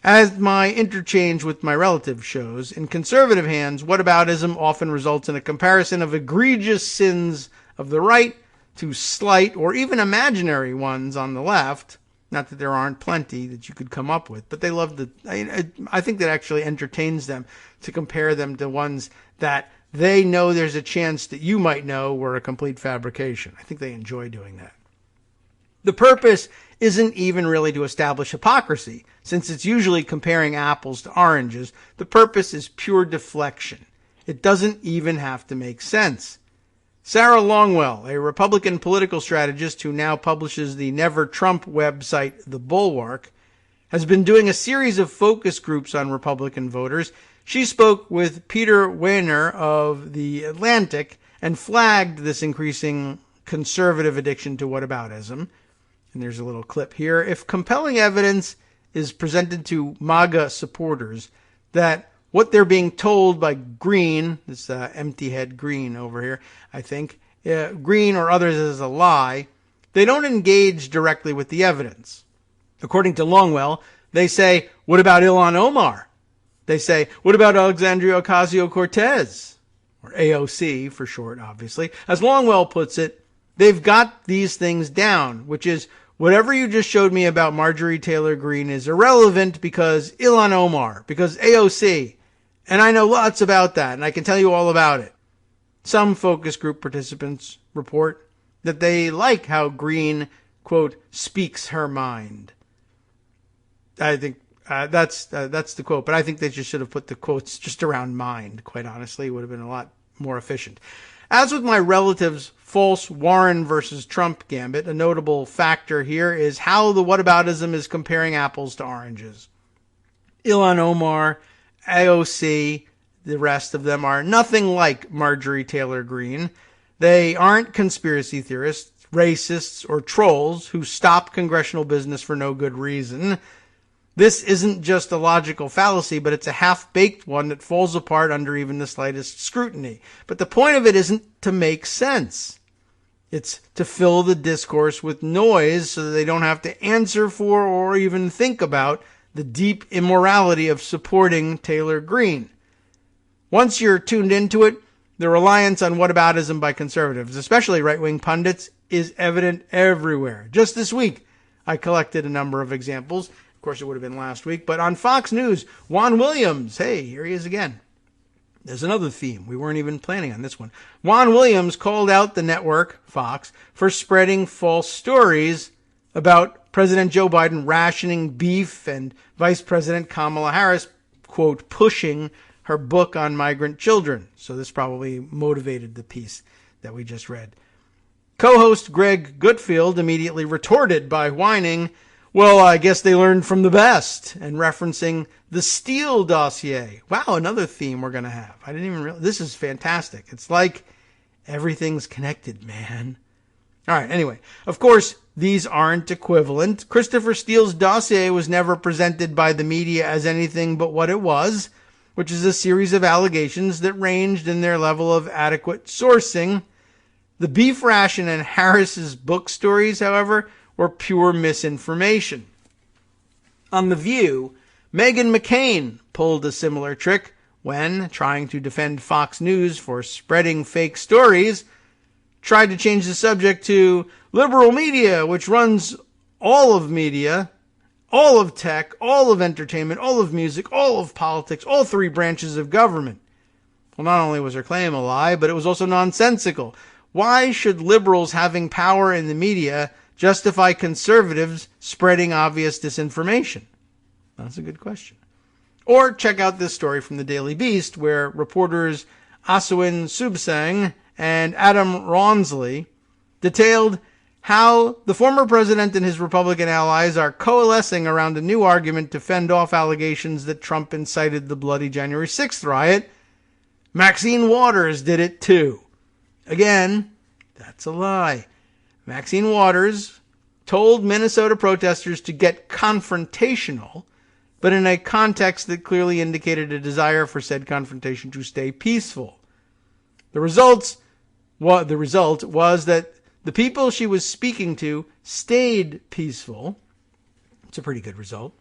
As my interchange with my relative shows, in conservative hands, whataboutism often results in a comparison of egregious sins of the right to slight or even imaginary ones on the left. Not that there aren't plenty that you could come up with, but they love I think that actually entertains them to compare them to ones that they know there's a chance that you might know were a complete fabrication. I think they enjoy doing that. The purpose isn't even really to establish hypocrisy, since it's usually comparing apples to oranges. The purpose is pure deflection. It doesn't even have to make sense. Sarah Longwell, a Republican political strategist who now publishes the Never Trump website The Bulwark, has been doing a series of focus groups on Republican voters. She spoke with Peter Weiner of The Atlantic and flagged this increasing conservative addiction to whataboutism. And there's a little clip here. If compelling evidence is presented to MAGA supporters that what they're being told by Green, this empty head Green over here, I think, Green or others is a lie, they don't engage directly with the evidence. According to Longwell, they say, what about Ilhan Omar? They say, what about Alexandria Ocasio-Cortez? Or AOC for short, obviously. As Longwell puts it, they've got these things down, which is, whatever you just showed me about Marjorie Taylor Greene is irrelevant because Ilhan Omar, because AOC. And I know lots about that, and I can tell you all about it. Some focus group participants report that they like how Greene, quote, speaks her mind. I think that's the quote, but I think they just should have put the quotes just around mind, quite honestly. It would have been a lot more efficient. As with my relative's false Warren versus Trump gambit, a notable factor here is how the whataboutism is comparing apples to oranges. Ilhan Omar, AOC, the rest of them are nothing like Marjorie Taylor Greene. They aren't conspiracy theorists, racists, or trolls who stop congressional business for no good reason. This isn't just a logical fallacy, but it's a half-baked one that falls apart under even the slightest scrutiny. But the point of it isn't to make sense. It's to fill the discourse with noise so that they don't have to answer for or even think about the deep immorality of supporting Taylor Greene. Once you're tuned into it, the reliance on whataboutism by conservatives, especially right-wing pundits, is evident everywhere. Just this week, I collected a number of examples. Of course, it would have been last week. But on Fox News, Juan Williams, hey, here he is again. There's another theme. We weren't even planning on this one. Juan Williams called out the network, Fox, for spreading false stories about President Joe Biden rationing beef and Vice President Kamala Harris, quote, pushing her book on migrant children. So this probably motivated the piece that we just read. Co-host Greg Gutfield immediately retorted by whining, well, I guess they learned from the best, and referencing the Steele dossier. Wow, another theme we're going to have. I didn't even realize. This is fantastic. It's like everything's connected, man. All right, anyway, of course, these aren't equivalent. Christopher Steele's dossier was never presented by the media as anything but what it was, which is a series of allegations that ranged in their level of adequate sourcing. The beef ration and Harris's book stories, however, were pure misinformation. On The View, Meghan McCain pulled a similar trick when, trying to defend Fox News for spreading fake stories, tried to change the subject to liberal media, which runs all of media, all of tech, all of entertainment, all of music, all of politics, all three branches of government. Well, not only was her claim a lie, but it was also nonsensical. Why should liberals having power in the media justify conservatives spreading obvious disinformation? That's a good question. Or check out this story from the Daily Beast, where reporters Aswin Subsang and Adam Rawnsley detailed how the former president and his Republican allies are coalescing around a new argument to fend off allegations that Trump incited the bloody January 6th riot. Maxine Waters did it too. Again, that's a lie. Maxine Waters told Minnesota protesters to get confrontational, but in a context that clearly indicated a desire for said confrontation to stay peaceful. The result was that the people she was speaking to stayed peaceful. It's a pretty good result.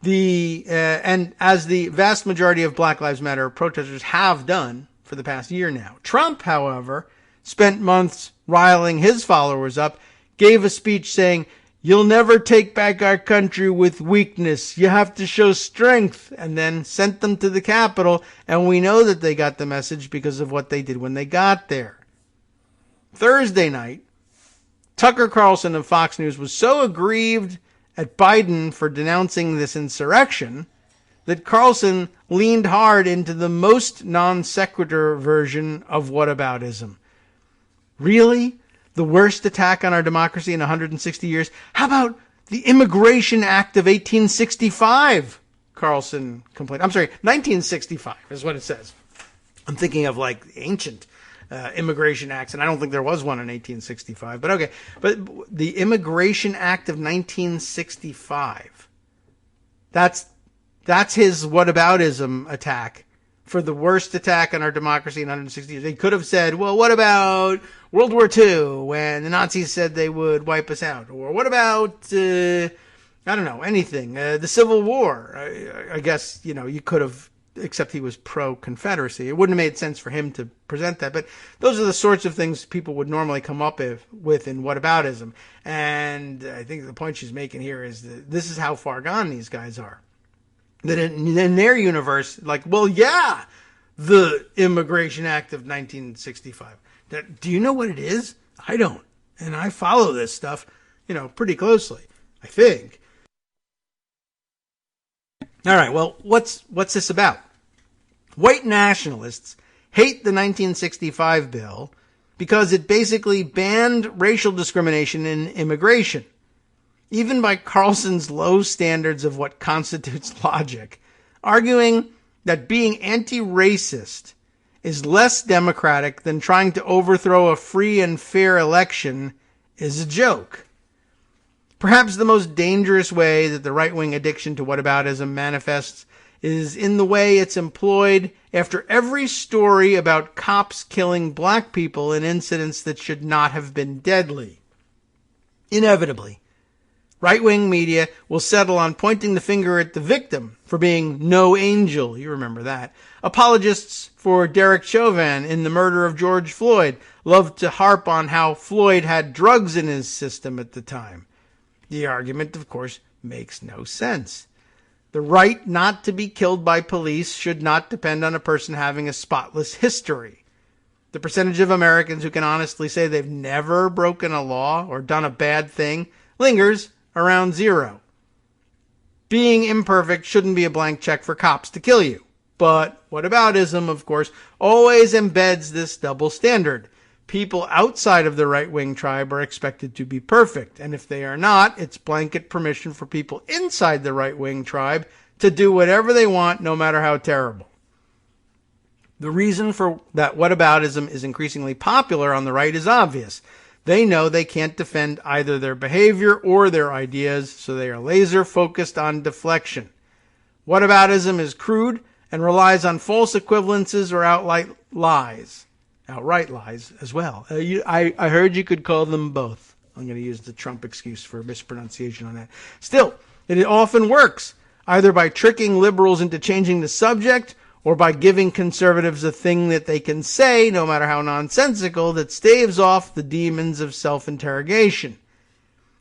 And as the vast majority of Black Lives Matter protesters have done for the past year now. Trump, however, spent months riling his followers up, gave a speech saying, "You'll never take back our country with weakness. You have to show strength," and then sent them to the Capitol. And we know that they got the message because of what they did when they got there. Thursday night, Tucker Carlson of Fox News was so aggrieved at Biden for denouncing this insurrection that Carlson leaned hard into the most non sequitur version of whataboutism. Really? The worst attack on our democracy in 160 years? How about the Immigration Act of 1865? Carlson complained. I'm sorry, 1965 is what it says. I'm thinking of like ancient immigration acts, and I don't think there was one in 1865. But okay, but the Immigration Act of 1965. That's his whataboutism attack for the worst attack on our democracy in 160 years. They could have said, well, what about World War II when the Nazis said they would wipe us out? Or what about, I don't know, anything. The Civil War. I guess, you could have, except he was pro-Confederacy. It wouldn't have made sense for him to present that. But those are the sorts of things people would normally come up with in whataboutism. And I think the point she's making here is that this is how far gone these guys are. That in their universe, like, well, yeah, the Immigration Act of 1965. Do you know what it is? I don't. And I follow this stuff, pretty closely, I think. All right, well, what's this about? White nationalists hate the 1965 bill because it basically banned racial discrimination in immigration. Even by Carlson's low standards of what constitutes logic, arguing that being anti-racist is less democratic than trying to overthrow a free and fair election is a joke. Perhaps the most dangerous way that the right-wing addiction to whataboutism manifests is in the way it's employed after every story about cops killing black people in incidents that should not have been deadly. Inevitably, right-wing media will settle on pointing the finger at the victim for being no angel. You remember that. Apologists for Derek Chauvin in the murder of George Floyd love to harp on how Floyd had drugs in his system at the time. The argument, of course, makes no sense. The right not to be killed by police should not depend on a person having a spotless history. The percentage of Americans who can honestly say they've never broken a law or done a bad thing lingers around zero. Being imperfect shouldn't be a blank check for cops to kill you. But whataboutism, of course, always embeds this double standard. People outside of the right-wing tribe are expected to be perfect, and if they are not, it's blanket permission for people inside the right-wing tribe to do whatever they want, no matter how terrible. The reason for that whataboutism is increasingly popular on the right is obvious. They know they can't defend either their behavior or their ideas, so they are laser-focused on deflection. Whataboutism is crude and relies on false equivalences or outright lies as well. I heard you could call them both. I'm going to use the Trump excuse for mispronunciation on that. Still, it often works, either by tricking liberals into changing the subject or by giving conservatives a thing that they can say, no matter how nonsensical, that staves off the demons of self-interrogation.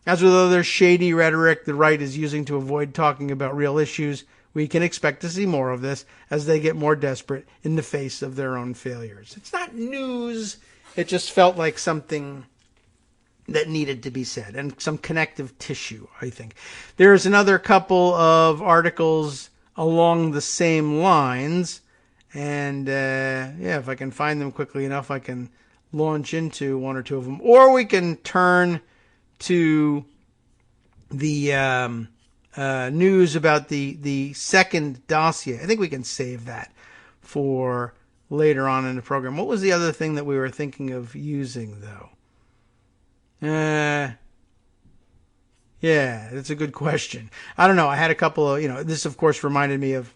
As with other shady rhetoric the right is using to avoid talking about real issues, we can expect to see more of this as they get more desperate in the face of their own failures. It's not news. It just felt like something that needed to be said, and some connective tissue, I think. There's another couple of articles along the same lines, and if I can find them quickly enough, I can launch into one or two of them. Or we can turn to the news about the second dossier. I think we can save that for later on in the program. What was the other thing that we were thinking of using, though? Yeah, that's a good question. I don't know. I had a couple of, this of course reminded me of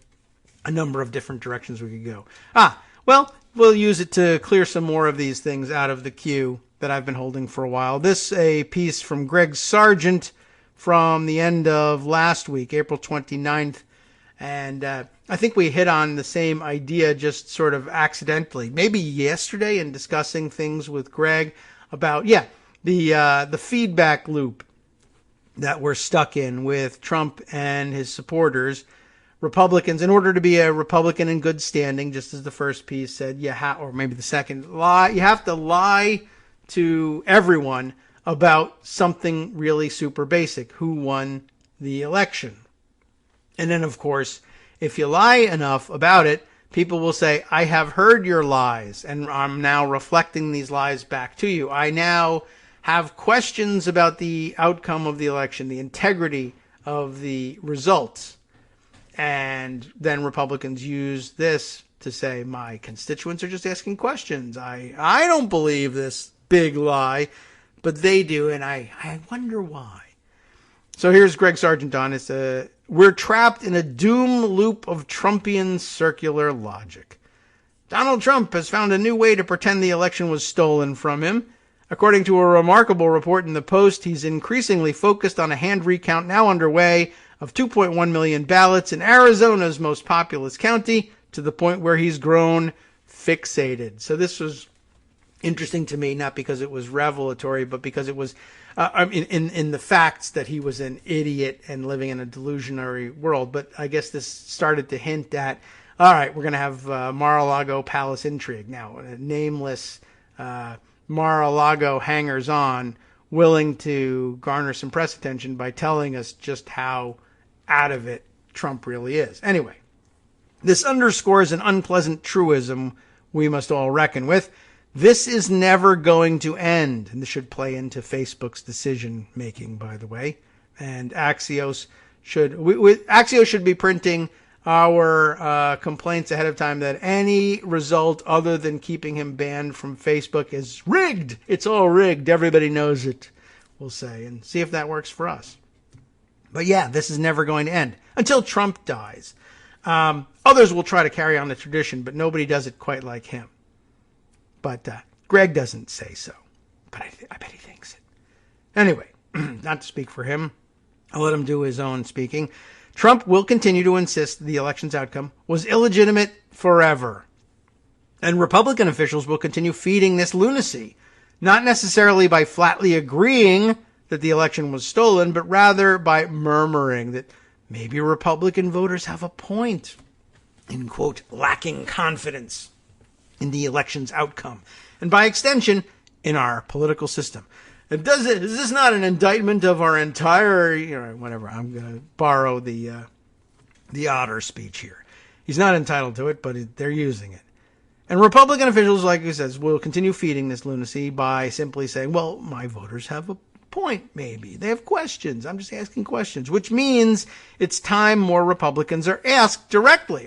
a number of different directions we could go. Well, we'll use it to clear some more of these things out of the queue that I've been holding for a while. This a piece from Greg Sargent from the end of last week, April 29th. And I think we hit on the same idea just sort of accidentally, maybe yesterday, in discussing things with Greg about, the feedback loop that we're stuck in with Trump and his supporters. Republicans, in order to be a Republican in good standing, just as the first piece said, or maybe the second, you have to lie to everyone about something really super basic: who won the election. And then, of course, if you lie enough about it, people will say, I have heard your lies, and I'm now reflecting these lies back to you. I now have questions about the outcome of the election, the integrity of the results. And then Republicans use this to say, my constituents are just asking questions. I don't believe this big lie, but they do, and I wonder why. So here's Greg Sargent on. It's we're trapped in a doom loop of Trumpian circular logic. Donald Trump has found a new way to pretend the election was stolen from him. According to a remarkable report in the Post, he's increasingly focused on a hand recount now underway of 2.1 million ballots in Arizona's most populous county, to the point where he's grown fixated. So this was interesting to me, not because it was revelatory, but because it was in the facts that he was an idiot and living in a delusionary world. But I guess this started to hint at, all right, we're going to have Mar-a-Lago Palace intrigue now, a nameless Mar-a-Lago hangers-on willing to garner some press attention by telling us just how out of it Trump really is. Anyway, this underscores an unpleasant truism we must all reckon with. This is never going to end. And this should play into Facebook's decision-making, by the way. And Axios should be printing our complaints ahead of time that any result other than keeping him banned from Facebook is rigged. It's all rigged. Everybody knows it, we'll say, and see if that works for us. But yeah, this is never going to end until Trump dies. Others will try to carry on the tradition, but nobody does it quite like him. But Greg doesn't say so. But I bet he thinks it. Anyway, not to speak for him, I'll let him do his own speaking. Trump will continue to insist the election's outcome was illegitimate forever. And Republican officials will continue feeding this lunacy, not necessarily by flatly agreeing that the election was stolen, but rather by murmuring that maybe Republican voters have a point in, quote, lacking confidence in the election's outcome, and by extension, in our political system. Is this not an indictment of our entire, whatever, I'm going to borrow the Otter speech here. He's not entitled to it, but they're using it. And Republican officials, like he says, will continue feeding this lunacy by simply saying, well, my voters have a point, maybe. They have questions. I'm just asking questions, which means it's time more Republicans are asked directly.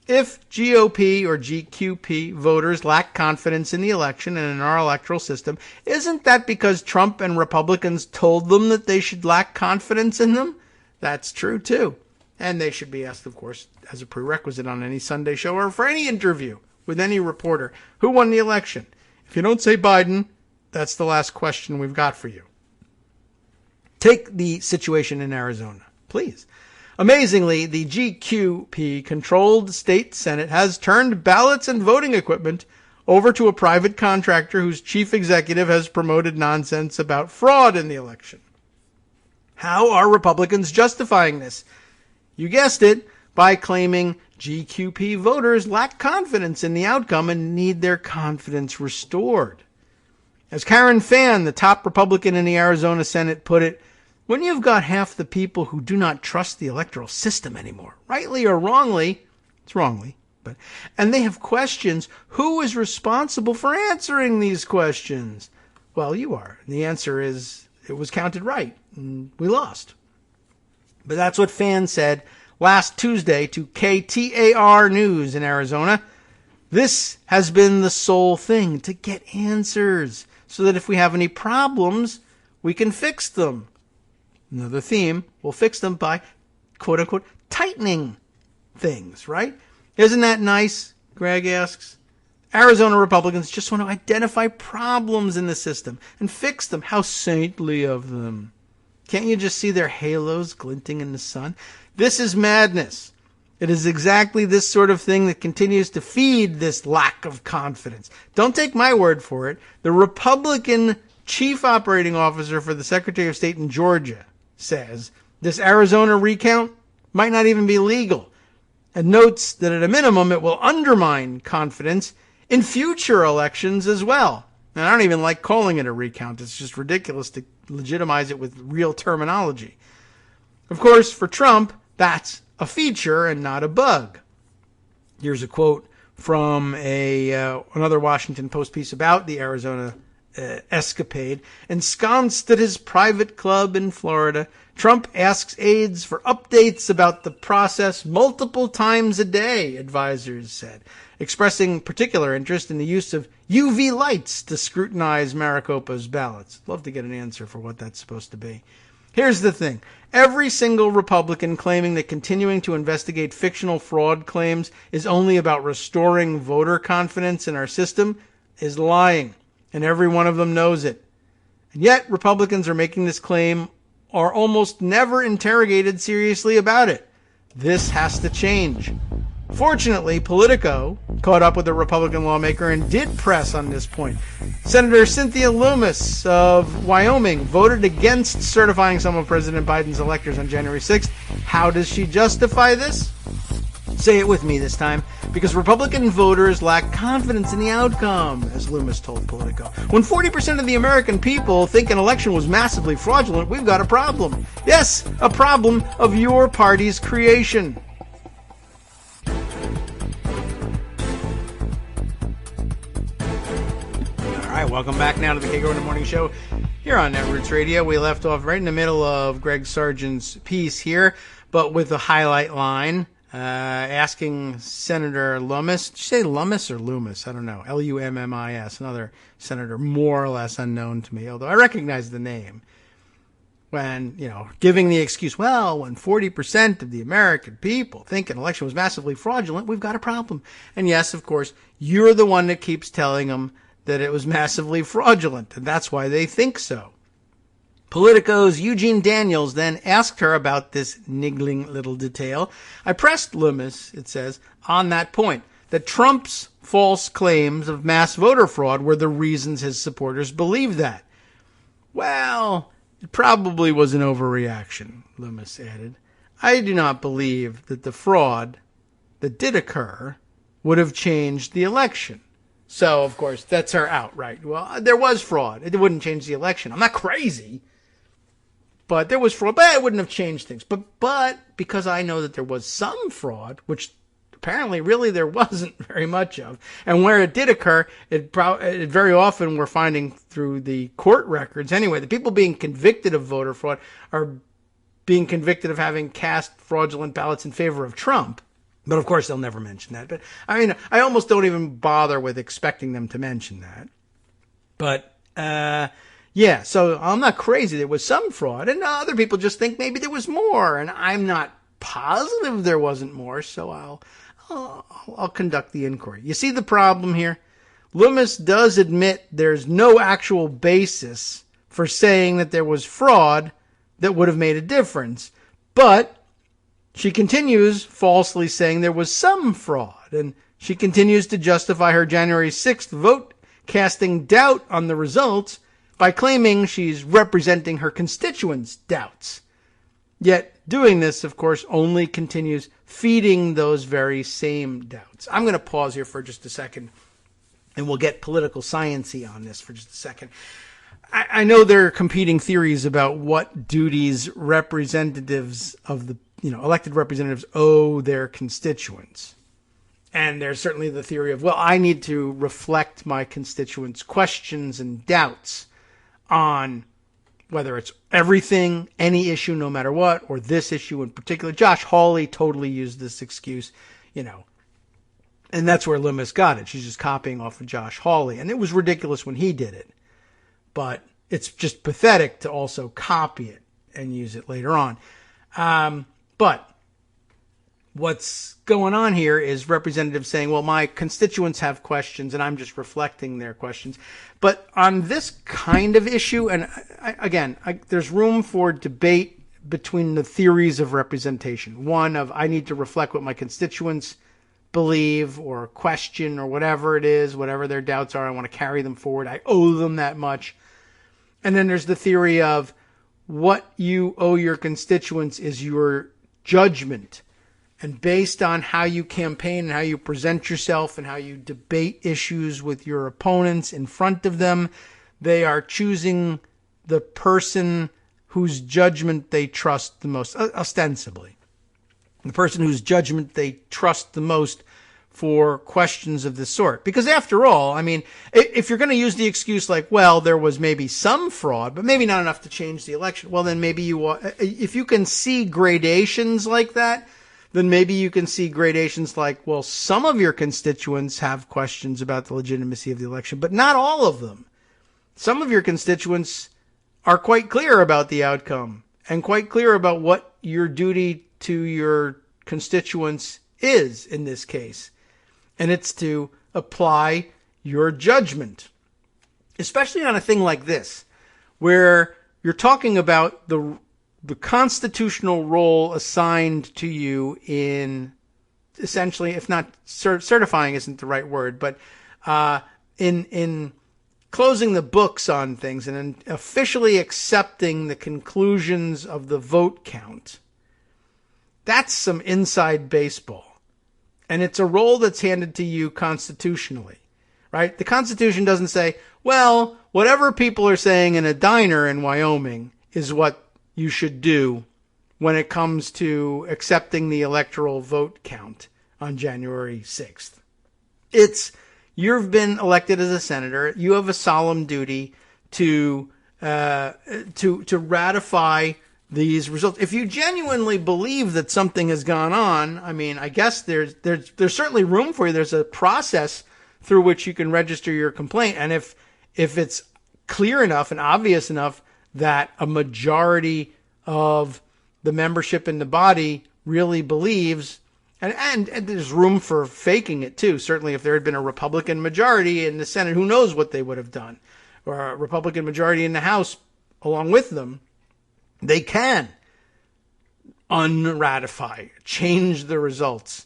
If GOP or GQP voters lack confidence in the election and in our electoral system, isn't that because Trump and Republicans told them that they should lack confidence in them? That's true, too. And they should be asked, of course, as a prerequisite on any Sunday show or for any interview with any reporter. Who won the election? If you don't say Biden, that's the last question we've got for you. Take the situation in Arizona, please. Amazingly, the GQP-controlled state Senate has turned ballots and voting equipment over to a private contractor whose chief executive has promoted nonsense about fraud in the election. How are Republicans justifying this? You guessed it, by claiming GQP voters lack confidence in the outcome and need their confidence restored. As Karen Fann, the top Republican in the Arizona Senate, put it, when you've got half the people who do not trust the electoral system anymore, rightly or wrongly, it's wrongly, and they have questions, who is responsible for answering these questions? Well, you are. And the answer is it was counted right, and we lost. But that's what fans said last Tuesday to KTAR News in Arizona. This has been the sole thing, to get answers, so that if we have any problems, we can fix them. Another theme, we'll fix them by, quote-unquote, tightening things, right? Isn't that nice? Greg asks. Arizona Republicans just want to identify problems in the system and fix them. How saintly of them. Can't you just see their halos glinting in the sun? This is madness. It is exactly this sort of thing that continues to feed this lack of confidence. Don't take my word for it. The Republican chief operating officer for the Secretary of State in Georgia says this Arizona recount might not even be legal, and notes that at a minimum it will undermine confidence in future elections as well. And I don't even like calling it a recount. It's just ridiculous to legitimize it with real terminology. Of course, for Trump, that's a feature and not a bug. Here's a quote from another Washington Post piece about the Arizona escapade. Ensconced at his private club in Florida, Trump asks aides for updates about the process multiple times a day, advisors said, expressing particular interest in the use of UV lights to scrutinize Maricopa's ballots. Love to get an answer for what that's supposed to be. Here's the thing. Every single Republican claiming that continuing to investigate fictional fraud claims is only about restoring voter confidence in our system is lying, and every one of them knows it. And yet, Republicans are making this claim are almost never interrogated seriously about it. This has to change. Fortunately, Politico caught up with a Republican lawmaker and did press on this point. Senator Cynthia Lummis of Wyoming voted against certifying some of President Biden's electors on January 6th. How does she justify this? Say it with me this time. Because Republican voters lack confidence in the outcome, as Lummis told Politico. When 40% of the American people think an election was massively fraudulent, we've got a problem. Yes, a problem of your party's creation. All right, welcome back now to the Kagro in the Morning Show here on Networks Radio. We left off right in the middle of Greg Sargent's piece here, but with a highlight line asking Senator Lummis. Did you say Lummis or Loomis? I don't know. Lummis, another senator more or less unknown to me, although I recognize the name. When, giving the excuse, well, when 40% of the American people think an election was massively fraudulent, we've got a problem. And yes, of course, you're the one that keeps telling them that it was massively fraudulent, and that's why they think so. Politico's Eugene Daniels then asked her about this niggling little detail. I pressed Lummis, it says, on that point, that Trump's false claims of mass voter fraud were the reasons his supporters believed that. Well, it probably was an overreaction, Lummis added. I do not believe that the fraud that did occur would have changed the election. So, of course, that's her outright. Well, there was fraud. It wouldn't change the election. I'm not crazy. But there was fraud, but it wouldn't have changed things. But because I know that there was some fraud, which apparently really there wasn't very much of, and where it did occur, it very often we're finding through the court records anyway, the people being convicted of voter fraud are being convicted of having cast fraudulent ballots in favor of Trump. But of course they'll never mention that. But I mean, I almost don't even bother with expecting them to mention that. But yeah, so I'm not crazy. There was some fraud, and other people just think maybe there was more, and I'm not positive there wasn't more, so I'll conduct the inquiry. You see the problem here? Lummis does admit there's no actual basis for saying that there was fraud that would have made a difference, but she continues falsely saying there was some fraud, and she continues to justify her January 6th vote, casting doubt on the results by claiming she's representing her constituents' doubts. Yet doing this, of course, only continues feeding those very same doubts. I'm going to pause here for just a second, and we'll get political science-y on this for just a second. I know there are competing theories about what duties representatives of the elected representatives owe their constituents. And there's certainly the theory of, well, I need to reflect my constituents' questions and doubts on whether it's everything, any issue, no matter what, or this issue in particular. Josh Hawley totally used this excuse, and that's where Loomis got it. She's just copying off of Josh Hawley. And it was ridiculous when he did it. But it's just pathetic to also copy it and use it later on. But what's going on here is representatives saying, well, my constituents have questions and I'm just reflecting their questions. But on this kind of issue, and there's room for debate between the theories of representation. One of I need to reflect what my constituents believe or question or whatever it is, whatever their doubts are, I want to carry them forward. I owe them that much. And then there's the theory of what you owe your constituents is your judgment. And based on how you campaign and how you present yourself and how you debate issues with your opponents in front of them, they are choosing the person whose judgment they trust the most, ostensibly. The person whose judgment they trust the most for questions of this sort. Because after all, I mean, if you're going to use the excuse like, well, there was maybe some fraud, but maybe not enough to change the election, well, then maybe if you can see gradations like that, then maybe you can see gradations like, well, some of your constituents have questions about the legitimacy of the election, but not all of them. Some of your constituents are quite clear about the outcome and quite clear about what your duty to your constituents is in this case. And it's to apply your judgment, especially on a thing like this, where you're talking about the constitutional role assigned to you in essentially, if not certifying isn't the right word, but in closing the books on things and in officially accepting the conclusions of the vote count. That's some inside baseball. And it's a role that's handed to you constitutionally, right? The Constitution doesn't say, well, whatever people are saying in a diner in Wyoming is what you should do when it comes to accepting the electoral vote count on January 6th. It's, you've been elected as a senator. You have a solemn duty to ratify these results. If you genuinely believe that something has gone on, I mean, I guess there's certainly room for you. There's a process through which you can register your complaint. And if it's clear enough and obvious enough that a majority of the membership in the body really believes, and there's room for faking it too. Certainly if there had been a Republican majority in the Senate, who knows what they would have done, or a Republican majority in the House along with them, they can unratify, change the results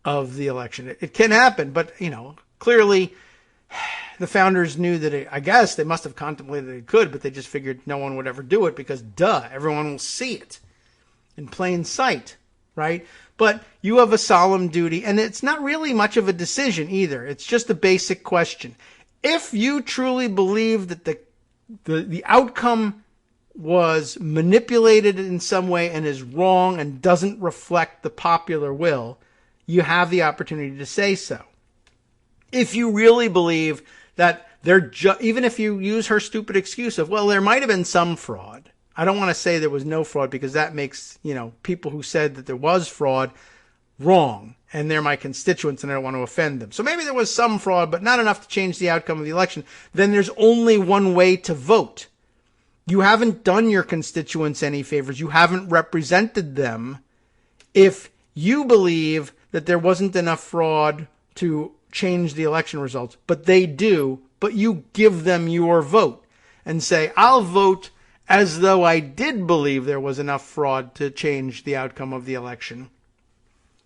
of the election. It can happen, but, clearly the founders knew that I guess they must have contemplated it could, but they just figured no one would ever do it because, everyone will see it in plain sight, right? But you have a solemn duty, and it's not really much of a decision either. It's just a basic question. If you truly believe that the outcome was manipulated in some way and is wrong and doesn't reflect the popular will, you have the opportunity to say so. If you really believe that even if you use her stupid excuse of, well, there might have been some fraud. I don't want to say there was no fraud because that makes, people who said that there was fraud wrong, and they're my constituents and I don't want to offend them. So maybe there was some fraud, but not enough to change the outcome of the election. Then there's only one way to vote. You haven't done your constituents any favors. You haven't represented them if you believe that there wasn't enough fraud to change the election results, but they do, but you give them your vote and say, I'll vote as though I did believe there was enough fraud to change the outcome of the election,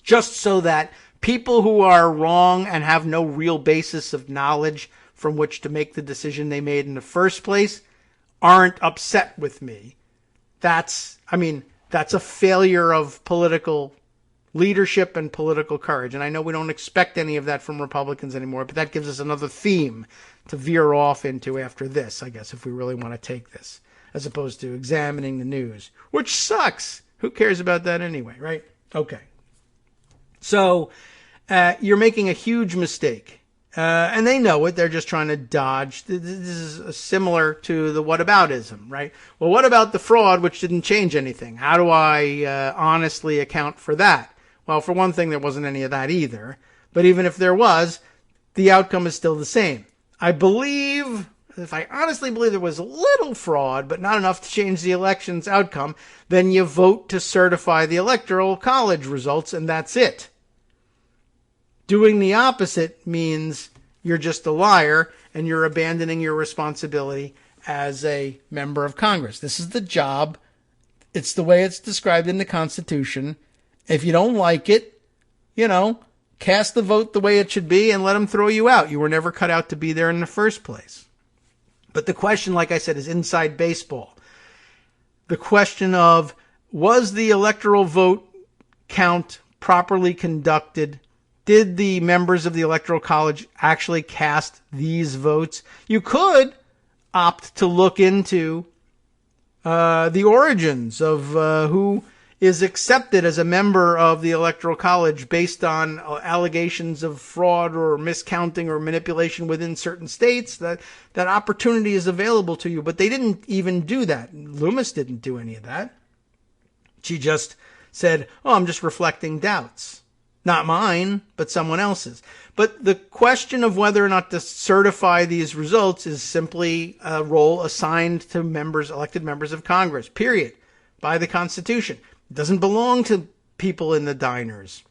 just so that people who are wrong and have no real basis of knowledge from which to make the decision they made in the first place aren't upset with me. That's a failure of political leadership and political courage. And I know we don't expect any of that from Republicans anymore, but that gives us another theme to veer off into after this, I guess, if we really want to take this, as opposed to examining the news, which sucks. Who cares about that anyway, right? Okay. So you're making a huge mistake And they know it. They're just trying to dodge. This is similar to the whataboutism, right? Well, what about the fraud, which didn't change anything? How do I honestly account for that? Well, for one thing, there wasn't any of that either. But even if there was, the outcome is still the same. I honestly believe there was a little fraud, but not enough to change the election's outcome, then you vote to certify the Electoral College results, and that's it. Doing the opposite means you're just a liar and you're abandoning your responsibility as a member of Congress. This is the job. It's the way it's described in the Constitution. If you don't like it, cast the vote the way it should be and let them throw you out. You were never cut out to be there in the first place. But the question, like I said, is inside baseball. The question of, was the electoral vote count properly conducted? Did the members of the Electoral College actually cast these votes? You could opt to look into the origins of who is accepted as a member of the Electoral College based on allegations of fraud or miscounting or manipulation within certain states. That opportunity is available to you, but they didn't even do that. Loomis didn't do any of that. She just said, I'm just reflecting doubts. Not mine, but someone else's. But the question of whether or not to certify these results is simply a role assigned to elected members of Congress, period, by the Constitution. It doesn't belong to people in the diners.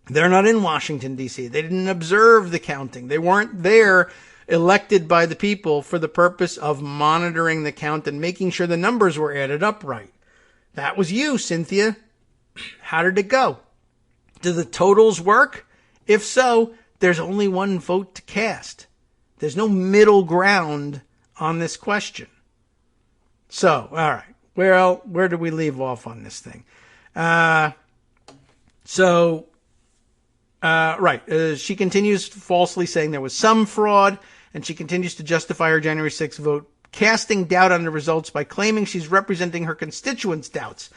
They're not in Washington, D.C. They didn't observe the counting. They weren't there elected by the people for the purpose of monitoring the count and making sure the numbers were added up right. That was you, Cynthia. How did it go? Do the totals work? If so, there's only one vote to cast. There's no middle ground on this question. So, all right. Well, where do we leave off on this thing? She continues falsely saying there was some fraud, and she continues to justify her January 6th vote, casting doubt on the results by claiming she's representing her constituents' doubts.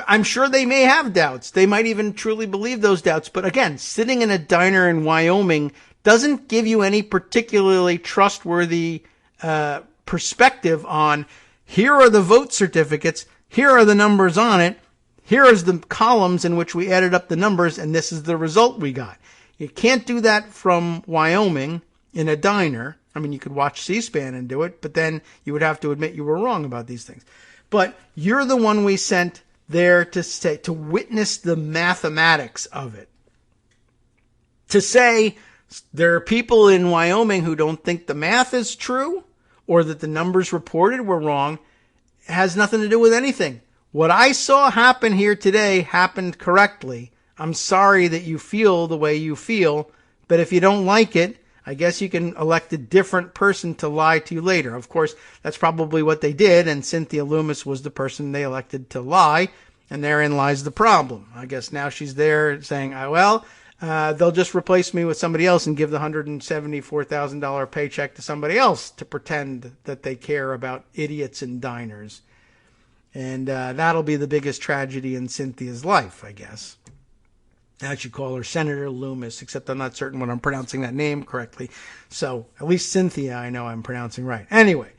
I'm sure they may have doubts. They might even truly believe those doubts. But again, sitting in a diner in Wyoming doesn't give you any particularly trustworthy perspective on, here are the vote certificates, here are the numbers on it, here is the columns in which we added up the numbers, and this is the result we got. You can't do that from Wyoming in a diner. I mean, you could watch C-SPAN and do it, but then you would have to admit you were wrong about these things. But you're the one we sent there to witness the mathematics of it. To say there are people in Wyoming who don't think the math is true or that the numbers reported were wrong has nothing to do with anything. What I saw happen here today happened correctly. I'm sorry that you feel the way you feel, but if you don't like it, I guess you can elect a different person to lie to you later. Of course, that's probably what they did, and Cynthia Loomis was the person they elected to lie, and therein lies the problem. I guess now she's there saying, they'll just replace me with somebody else and give the $174,000 paycheck to somebody else to pretend that they care about idiots in diners. And that'll be the biggest tragedy in Cynthia's life, I guess. I should call her Senator Loomis, except I'm not certain when I'm pronouncing that name correctly. So at least Cynthia, I know I'm pronouncing right. Anyway,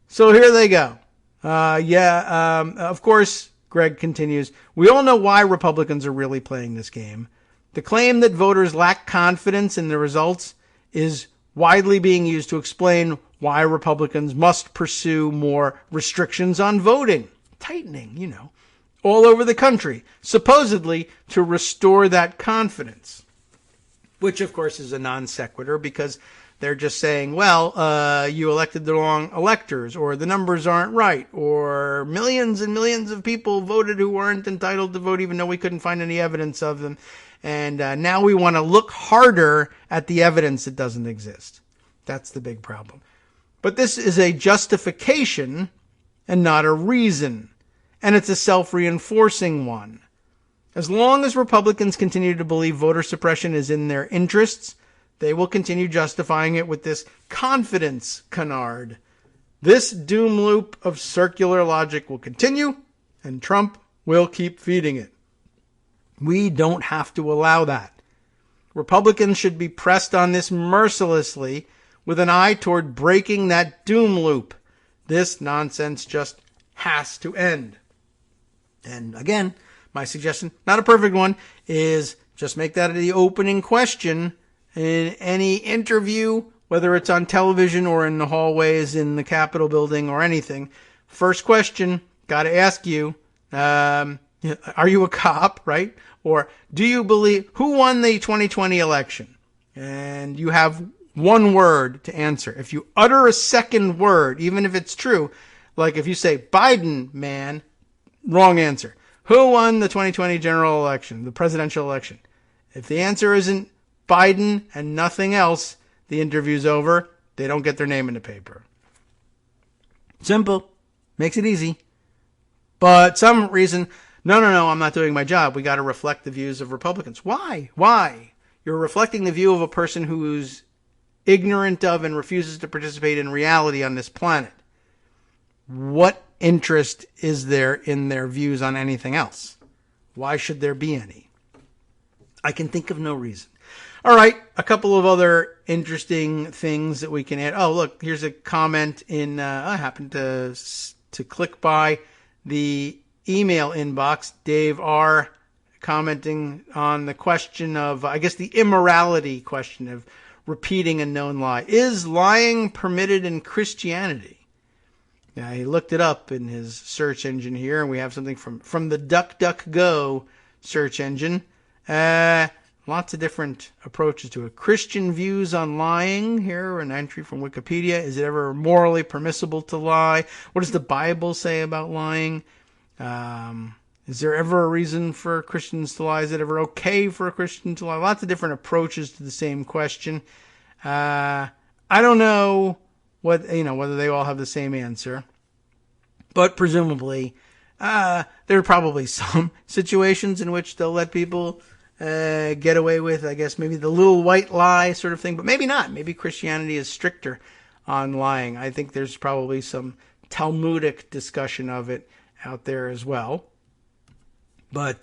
so here they go. Of course, Greg continues, we all know why Republicans are really playing this game. The claim that voters lack confidence in the results is widely being used to explain why Republicans must pursue more restrictions on voting, tightening, all over the country, supposedly to restore that confidence, which of course is a non sequitur because they're just saying, you elected the wrong electors, or the numbers aren't right, or millions and millions of people voted who weren't entitled to vote even though we couldn't find any evidence of them. And now we want to look harder at the evidence that doesn't exist. That's the big problem. But this is a justification and not a reason. And it's a self-reinforcing one. As long as Republicans continue to believe voter suppression is in their interests, they will continue justifying it with this confidence canard. This doom loop of circular logic will continue, and Trump will keep feeding it. We don't have to allow that. Republicans should be pressed on this mercilessly with an eye toward breaking that doom loop. This nonsense just has to end. And again, my suggestion, not a perfect one, is just make that the opening question in any interview, whether it's on television or in the hallways in the Capitol building or anything. First question, got to ask you, are you a cop, right? Or do you believe, who won the 2020 election? And you have one word to answer. If you utter a second word, even if it's true, like if you say Biden, man, wrong answer. Who won the 2020 general election, the presidential election? If the answer isn't Biden and nothing else, the interview's over. They don't get their name in the paper. Simple. Makes it easy. But some reason, no, I'm not doing my job. We got to reflect the views of Republicans. Why? You're reflecting the view of a person who's ignorant of and refuses to participate in reality on this planet. What interest is there in their views on anything else? Why should there be any? I can think of no reason. All right, a couple of other interesting things that we can add. Oh, look, here's a comment in, I happened to click by the email inbox. Dave R. commenting on the question of, I guess, the immorality question of repeating a known lie. Is lying permitted in Christianity? Now, he looked it up in his search engine here, and we have something from the DuckDuckGo search engine. Lots of different approaches to it. Christian views on lying. Here, an entry from Wikipedia. Is it ever morally permissible to lie? What does the Bible say about lying? Is there ever a reason for Christians to lie? Is it ever okay for a Christian to lie? Lots of different approaches to the same question. I don't know whether they all have the same answer, but presumably there are probably some situations in which they'll let people get away with, I guess, maybe the little white lie sort of thing, but maybe not. Maybe Christianity is stricter on lying. I think there's probably some Talmudic discussion of it out there as well. But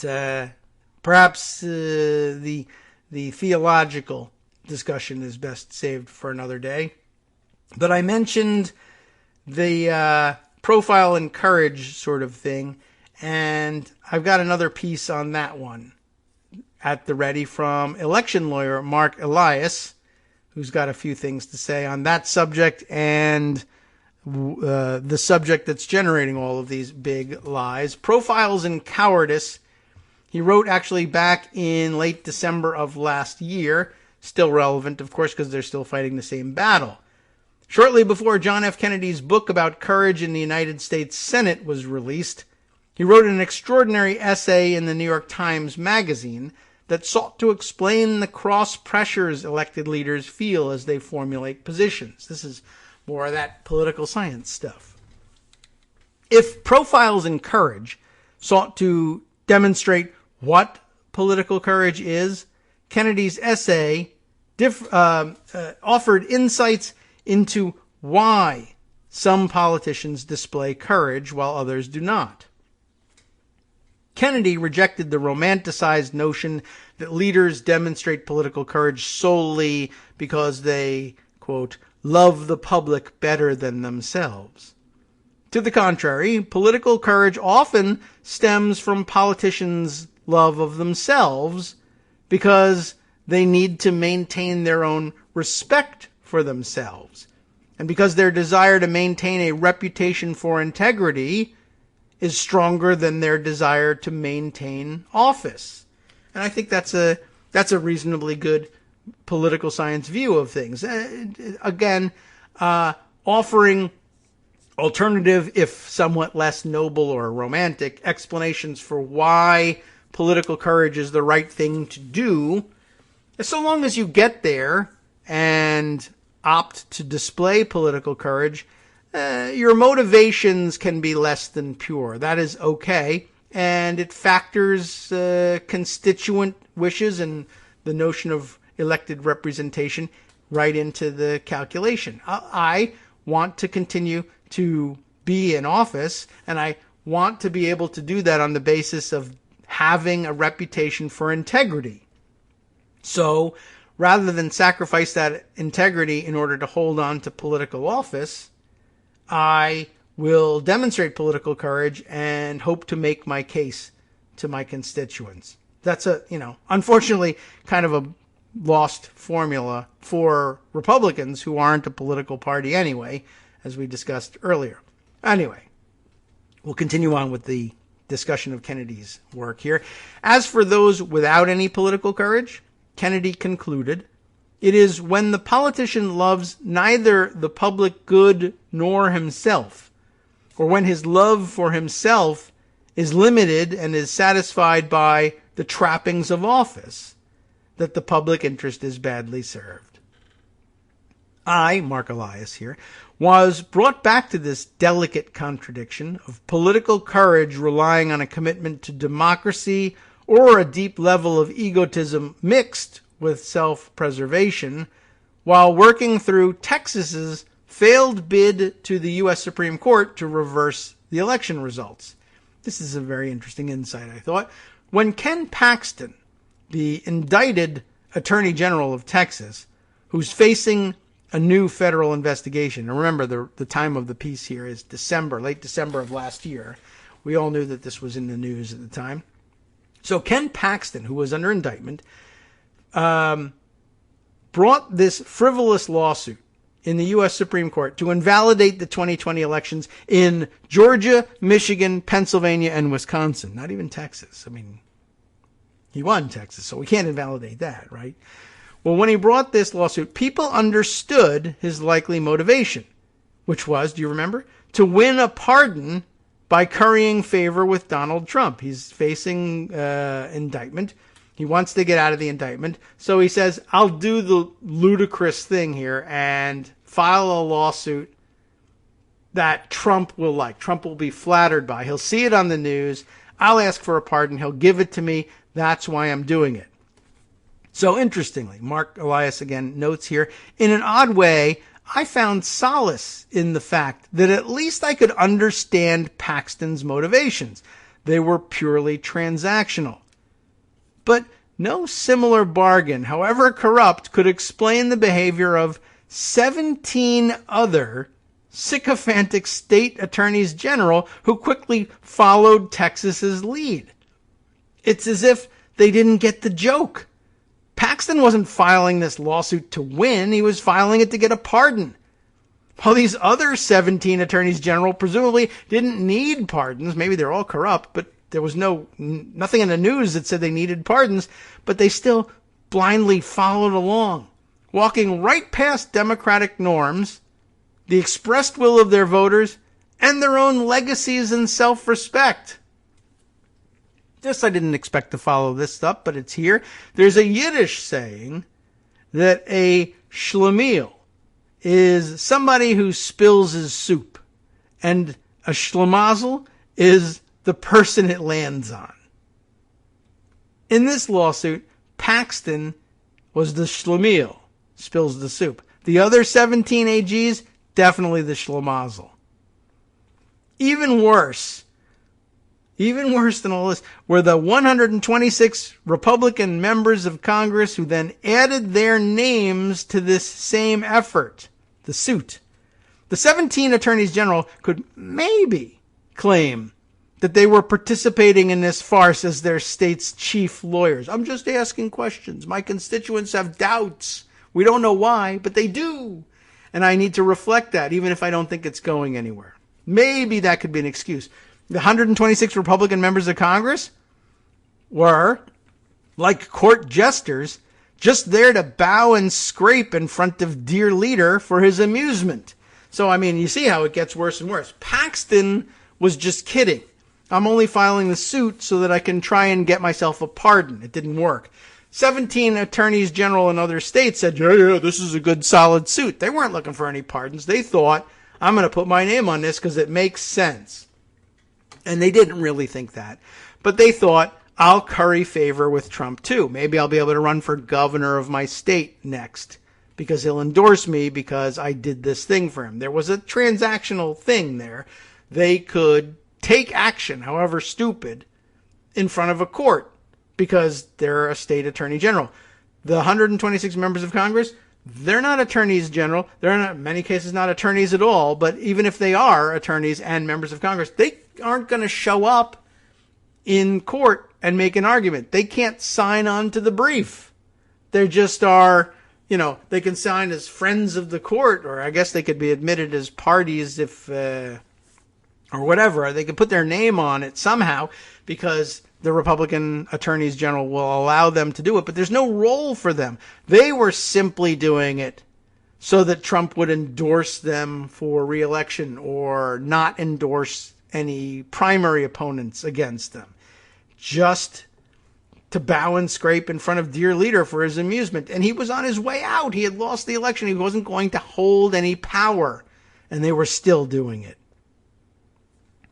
perhaps the theological discussion is best saved for another day. But I mentioned the profile and courage sort of thing, and I've got another piece on that one at the ready from election lawyer Mark Elias, who's got a few things to say on that subject and the subject that's generating all of these big lies. Profiles in Cowardice. He wrote actually back in late December of last year. Still relevant, of course, because they're still fighting the same battle. Shortly before John F. Kennedy's book about courage in the United States Senate was released, he wrote an extraordinary essay in the New York Times Magazine that sought to explain the cross pressures elected leaders feel as they formulate positions. This is more of that political science stuff. If Profiles in Courage sought to demonstrate what political courage is, Kennedy's essay offered insights into why some politicians display courage while others do not. Kennedy rejected the romanticized notion that leaders demonstrate political courage solely because they, quote, love the public better than themselves. To the contrary, political courage often stems from politicians' love of themselves because they need to maintain their own respect for themselves, and because their desire to maintain a reputation for integrity is stronger than their desire to maintain office. And I think that's a reasonably good political science view of things. Again, offering alternative, if somewhat less noble or romantic, explanations for why political courage is the right thing to do, so long as you get there and opt to display political courage, your motivations can be less than pure. That is okay. And it factors constituent wishes and the notion of elected representation right into the calculation. I want to continue to be in office, and I want to be able to do that on the basis of having a reputation for integrity. So rather than sacrifice that integrity in order to hold on to political office, I will demonstrate political courage and hope to make my case to my constituents. That's unfortunately kind of a lost formula for Republicans who aren't a political party anyway, as we discussed earlier. Anyway, we'll continue on with the discussion of Kennedy's work here. As for those without any political courage, Kennedy concluded, "It is when the politician loves neither the public good nor himself, or when his love for himself is limited and is satisfied by the trappings of office, that the public interest is badly served." I, Mark Elias here, was brought back to this delicate contradiction of political courage relying on a commitment to democracy or a deep level of egotism mixed with self-preservation, while working through Texas's failed bid to the U.S. Supreme Court to reverse the election results. This is a very interesting insight, I thought. When Ken Paxton, the indicted Attorney General of Texas, who's facing a new federal investigation, and remember the time of the piece here is late December of last year. We all knew that this was in the news at the time. So Ken Paxton, who was under indictment, brought this frivolous lawsuit in the U.S. Supreme Court to invalidate the 2020 elections in Georgia, Michigan, Pennsylvania, and Wisconsin. Not even Texas. I mean, he won Texas, so we can't invalidate that, right? Well, when he brought this lawsuit, people understood his likely motivation, which was, do you remember, to win a pardon by currying favor with Donald Trump. He's facing indictment. He wants to get out of the indictment. So he says, I'll do the ludicrous thing here and file a lawsuit that Trump will like. Trump will be flattered by. He'll see it on the news. I'll ask for a pardon. He'll give it to me. That's why I'm doing it. So interestingly, Mark Elias again notes here, in an odd way, I found solace in the fact that at least I could understand Paxton's motivations. They were purely transactional. But no similar bargain, however corrupt, could explain the behavior of 17 other sycophantic state attorneys general who quickly followed Texas's lead. It's as if they didn't get the joke. Paxton wasn't filing this lawsuit to win. He was filing it to get a pardon. While these other 17 attorneys general presumably didn't need pardons. Maybe they're all corrupt, but there was nothing in the news that said they needed pardons, but they still blindly followed along, walking right past democratic norms, the expressed will of their voters, and their own legacies and self-respect. This I didn't expect to follow this up, but it's here. There's a Yiddish saying that a schlemiel is somebody who spills his soup, and a schlemazel is the person it lands on. In this lawsuit, Paxton was the schlemiel, spills the soup. The other 17 AGs, definitely the schlemazel. Even worse than all this were the 126 Republican members of Congress who then added their names to this same effort, the suit. The 17 attorneys general could maybe claim that they were participating in this farce as their state's chief lawyers. I'm just asking questions. My constituents have doubts. We don't know why, but they do. And I need to reflect that, even if I don't think it's going anywhere. Maybe that could be an excuse. The 126 Republican members of Congress were, like court jesters, just there to bow and scrape in front of dear leader for his amusement. So, I mean, you see how it gets worse and worse. Paxton was just kidding. I'm only filing the suit so that I can try and get myself a pardon. It didn't work. 17 attorneys general in other states said, yeah, this is a good solid suit. They weren't looking for any pardons. They thought, I'm going to put my name on this because it makes sense. And they didn't really think that. But they thought, I'll curry favor with Trump too. Maybe I'll be able to run for governor of my state next because he'll endorse me because I did this thing for him. There was a transactional thing there. They could take action, however stupid, in front of a court because they're a state attorney general. The 126 members of Congress, they're not attorneys general. They're not, in many cases, not attorneys at all. But even if they are attorneys and members of Congress, they aren't going to show up in court and make an argument. They can't sign on to the brief. They just are, they can sign as friends of the court, or I guess they could be admitted as parties if, or whatever. They could put their name on it somehow because the Republican attorneys general will allow them to do it, but there's no role for them. They were simply doing it so that Trump would endorse them for re-election or not endorse any primary opponents against them. Just to bow and scrape in front of dear leader for his amusement. And he was on his way out. He had lost the election. He wasn't going to hold any power. And they were still doing it.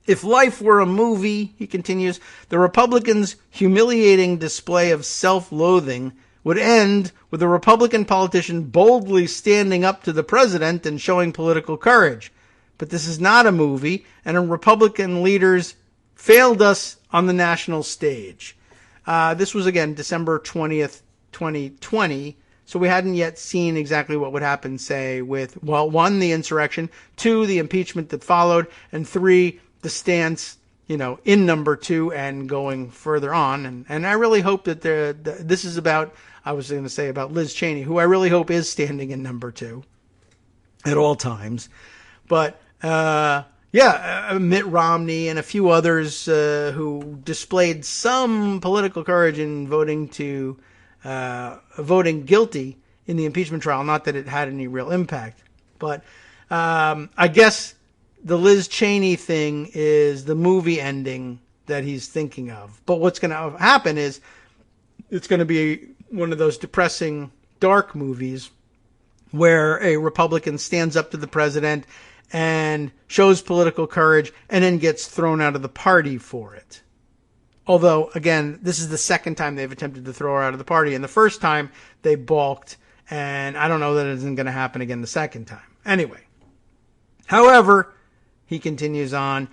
If life were a movie, he continues, the Republicans' humiliating display of self-loathing would end with a Republican politician boldly standing up to the president and showing political courage. But this is not a movie, and Republican leaders failed us on the national stage. This was, again, December 20th, 2020. So we hadn't yet seen exactly what would happen, say, with, well, 1, the insurrection, 2, the impeachment that followed, and 3, the stance, in number 2 and going further on. And I really hope that this is about, I was going to say about Liz Cheney, who I really hope is standing in number 2 at all times. But, Mitt Romney and a few others who displayed some political courage in voting guilty in the impeachment trial. Not that it had any real impact, but I guess the Liz Cheney thing is the movie ending that he's thinking of. But what's going to happen is it's going to be one of those depressing, dark movies where a Republican stands up to the president and shows political courage and then gets thrown out of the party for it. Although, again, this is the second time they've attempted to throw her out of the party. And the first time they balked, and I don't know that it isn't going to happen again the second time. Anyway, however, he continues on,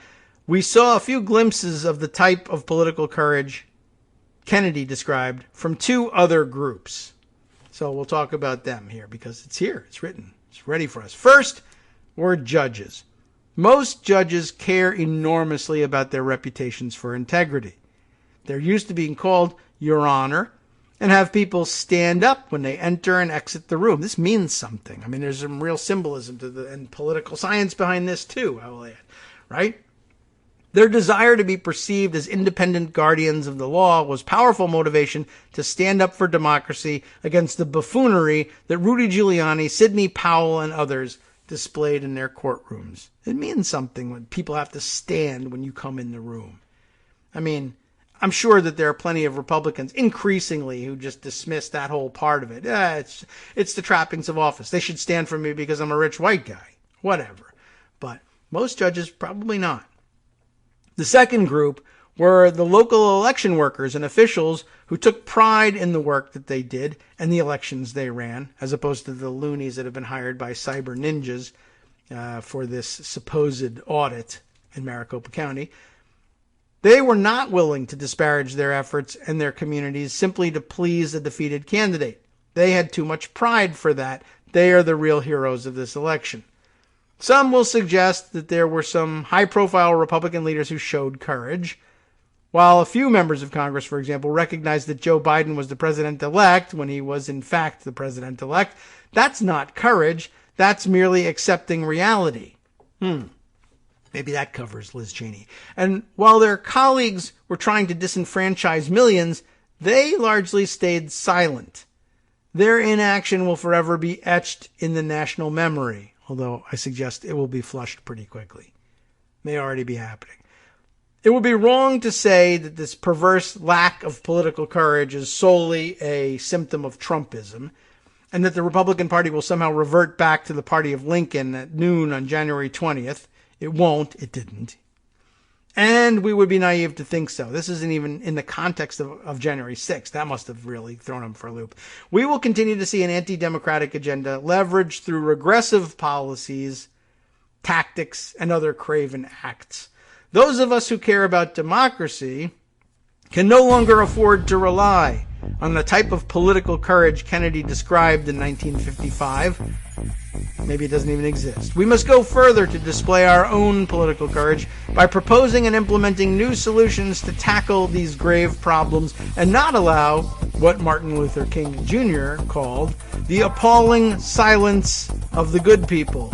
we saw a few glimpses of the type of political courage Kennedy described from 2 other groups. So we'll talk about them here because it's here. It's written. It's ready for us. First, were judges. Most judges care enormously about their reputations for integrity. They're used to being called Your Honor and have people stand up when they enter and exit the room. This means something. I mean, there's some real symbolism to and political science behind this too, I will add, right? Their desire to be perceived as independent guardians of the law was powerful motivation to stand up for democracy against the buffoonery that Rudy Giuliani, Sidney Powell, and others displayed in their courtrooms. It means something when people have to stand when you come in the room. I mean, I'm sure that there are plenty of Republicans, increasingly, who just dismiss that whole part of it. It's the trappings of office. They should stand for me because I'm a rich white guy. Whatever. But most judges, probably not. The second group were the local election workers and officials who took pride in the work that they did and the elections they ran, as opposed to the loonies that have been hired by cyber ninjas for this supposed audit in Maricopa County. They were not willing to disparage their efforts and their communities simply to please a defeated candidate. They had too much pride for that. They are the real heroes of this election. Some will suggest that there were some high-profile Republican leaders who showed courage, while a few members of Congress, for example, recognized that Joe Biden was the president-elect when he was in fact the president-elect. That's not courage. That's merely accepting reality. Maybe that covers Liz Cheney. And while their colleagues were trying to disenfranchise millions, they largely stayed silent. Their inaction will forever be etched in the national memory, although I suggest it will be flushed pretty quickly. May already be happening. It would be wrong to say that this perverse lack of political courage is solely a symptom of Trumpism, and that the Republican Party will somehow revert back to the party of Lincoln at noon on January 20th. It won't. It didn't. And we would be naive to think so. This isn't even in the context of January 6th. That must have really thrown them for a loop. We will continue to see an anti-democratic agenda leveraged through regressive policies, tactics, and other craven acts. Those of us who care about democracy can no longer afford to rely on the type of political courage Kennedy described in 1955. Maybe it doesn't even exist. We must go further to display our own political courage by proposing and implementing new solutions to tackle these grave problems and not allow what Martin Luther King Jr. called the appalling silence of the good people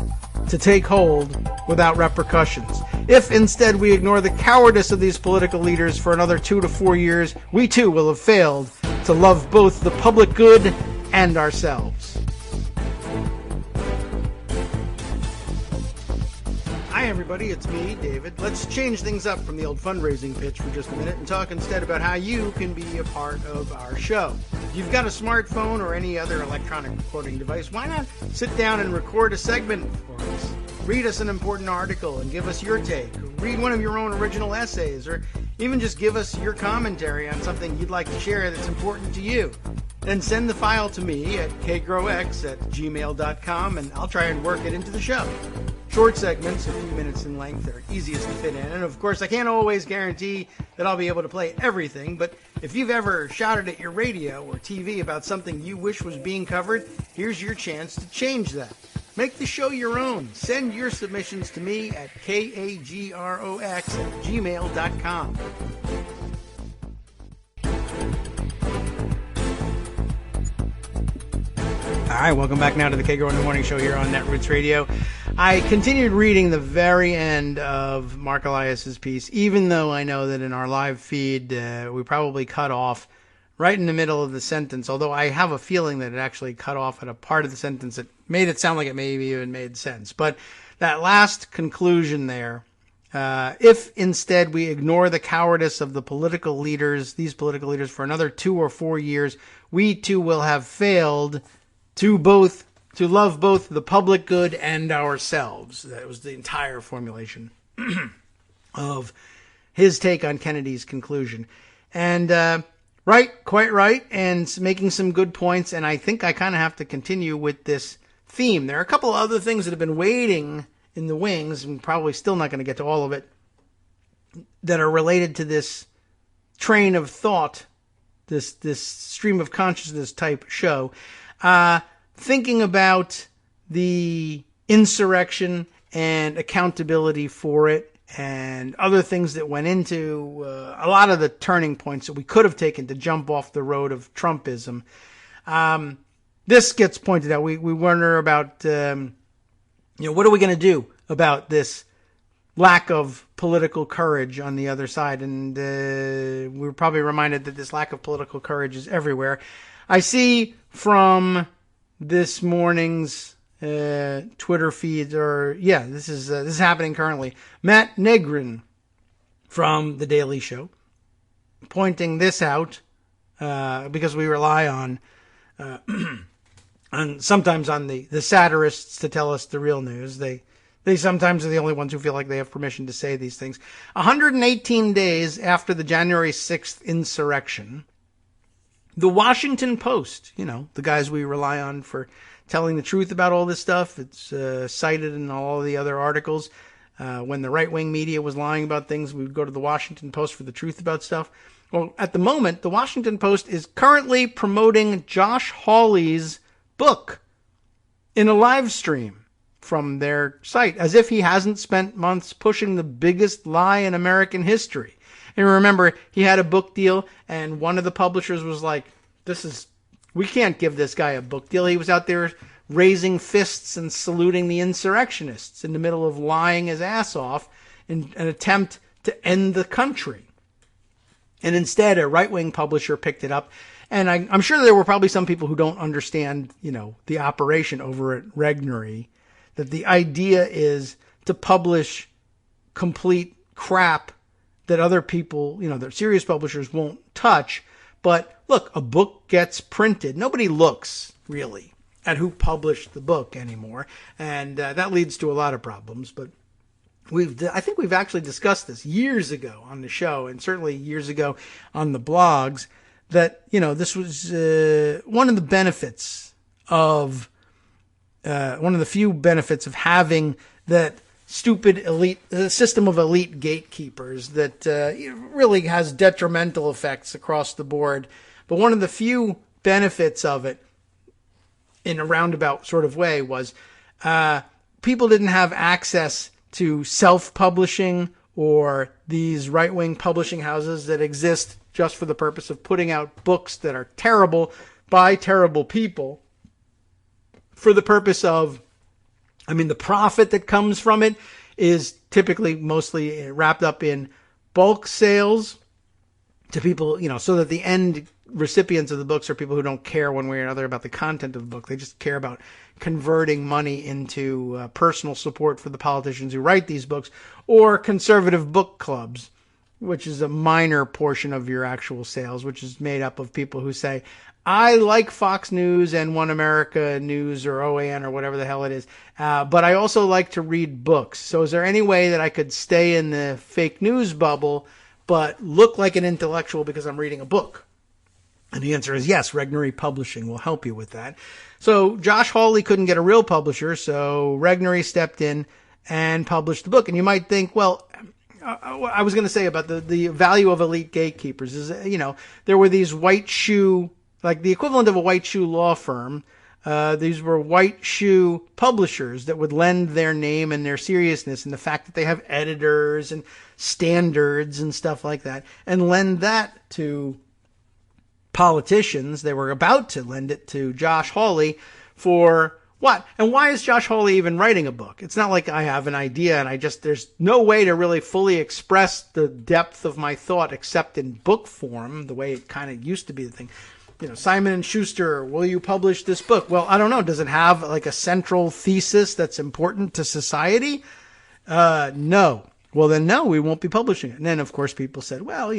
to take hold without repercussions. If instead we ignore the cowardice of these political leaders for another 2 to 4 years, we too will have failed to love both the public good and ourselves. Hi everybody, it's me, David. Let's change things up from the old fundraising pitch for just a minute and talk instead about how you can be a part of our show. If you've got a smartphone or any other electronic recording device, why not sit down and record a segment for us? Read us an important article and give us your take. Read one of your own original essays, or even just give us your commentary on something you'd like to share that's important to you. Then send the file to me at kagrox@gmail.com and I'll try and work it into the show. Short segments, a few minutes in length, are easiest to fit in. And of course, I can't always guarantee that I'll be able to play everything, but if you've ever shouted at your radio or TV about something you wish was being covered, here's your chance to change that. Make the show your own. Send your submissions to me at kagrox@gmail.com. All right, welcome back now to the Kagro in the Morning Show here on Netroots Radio. I continued reading the very end of Mark Elias's piece, even though I know that in our live feed we probably cut off right in the middle of the sentence, although I have a feeling that it actually cut off at a part of the sentence that made it sound like it maybe even made sense. But that last conclusion there, if instead we ignore the cowardice of the political leaders, these political leaders, for another 2 or 4 years, we too will have failed to love both the public good and ourselves. That was the entire formulation of his take on Kennedy's conclusion. And right, quite right, and making some good points. And I think I kind of have to continue with this theme. There are a couple of other things that have been waiting in the wings, and probably still not going to get to all of it, that are related to this train of thought, this stream of consciousness type show. Thinking about the insurrection and accountability for it and other things that went into a lot of the turning points that we could have taken to jump off the road of Trumpism. This gets pointed out. We wonder about, what are we going to do about this lack of political courage on the other side? And we're probably reminded that this lack of political courage is everywhere. I see from this morning's Twitter feeds, this is happening currently. Matt Negrin from The Daily Show pointing this out because we rely on sometimes on the satirists to tell us the real news. They sometimes are the only ones who feel like they have permission to say these things. 118 days after the January 6th insurrection, the Washington Post, the guys we rely on for telling the truth about all this stuff, it's cited in all the other articles. When the right-wing media was lying about things, we would go to the Washington Post for the truth about stuff. Well, at the moment, the Washington Post is currently promoting Josh Hawley's book in a live stream from their site, as if he hasn't spent months pushing the biggest lie in American history. And remember, he had a book deal, and one of the publishers was like, we can't give this guy a book deal. He was out there raising fists and saluting the insurrectionists in the middle of lying his ass off in an attempt to end the country. And instead, a right-wing publisher picked it up. And I'm sure there were probably some people who don't understand, the operation over at Regnery, that the idea is to publish complete crap that other people, that serious publishers won't touch. But look, a book gets printed. Nobody looks really at who published the book anymore. And that leads to a lot of problems. But I think we've actually discussed this years ago on the show, and certainly years ago on the blogs, that, this was one of the benefits of, one of the few benefits of having that stupid elite system of elite gatekeepers that really has detrimental effects across the board, But one of the few benefits of it, in a roundabout sort of way, was people didn't have access to self-publishing or these right-wing publishing houses that exist just for the purpose of putting out books that are terrible by terrible people for the purpose of, the profit that comes from it is typically mostly wrapped up in bulk sales to people, so that the end recipients of the books are people who don't care one way or another about the content of the book. They just care about converting money into personal support for the politicians who write these books, or conservative book clubs, which is a minor portion of your actual sales, which is made up of people who say, I like Fox News and One America News or OAN or whatever the hell it is, but I also like to read books. So is there any way that I could stay in the fake news bubble but look like an intellectual because I'm reading a book? And the answer is yes, Regnery Publishing will help you with that. So Josh Hawley couldn't get a real publisher, so Regnery stepped in and published the book. And you might think, well, I was going to say about the value of elite gatekeepers is, there were these white shoe, like the equivalent of a white shoe law firm. These were white shoe publishers that would lend their name and their seriousness and the fact that they have editors and standards and stuff like that, and lend that to politicians. They were about to lend it to Josh Hawley for what? And why is Josh Hawley even writing a book? It's not like I have an idea and there's no way to really fully express the depth of my thought except in book form, the way it kind of used to be the thing. Simon & Schuster, will you publish this book? Well, I don't know. Does it have like a central thesis that's important to society? No. Well, then no, we won't be publishing it. And then, of course, people said, well,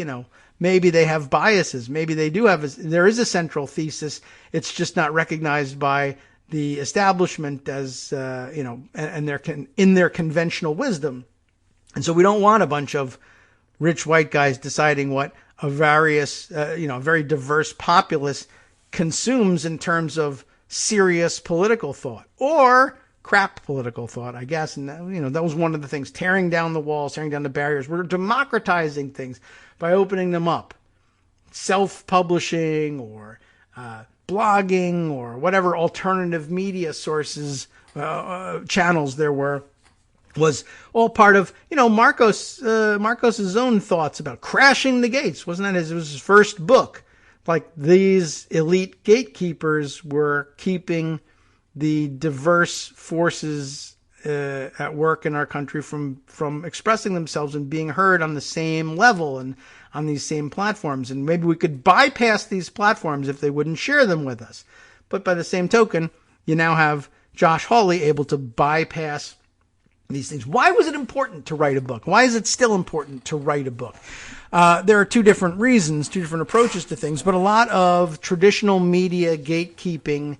maybe they have biases. Maybe they do there is a central thesis. It's just not recognized by the establishment as, in their conventional wisdom. And so we don't want a bunch of rich white guys deciding what a very diverse populace consumes in terms of serious political thought or crap political thought, I guess. And, that was one of the things, tearing down the walls, tearing down the barriers. We're democratizing things by opening them up. Self-publishing or blogging or whatever alternative media sources, channels there were, was all part of, Marcos's own thoughts about crashing the gates. Wasn't that his first book? Like, these elite gatekeepers were keeping the diverse forces at work in our country from expressing themselves and being heard on the same level and on these same platforms. And maybe we could bypass these platforms if they wouldn't share them with us. But by the same token, you now have Josh Hawley able to bypass these things. Why was it important to write a book? Why is it still important to write a book? There are two different reasons, two different approaches to things, but a lot of traditional media gatekeeping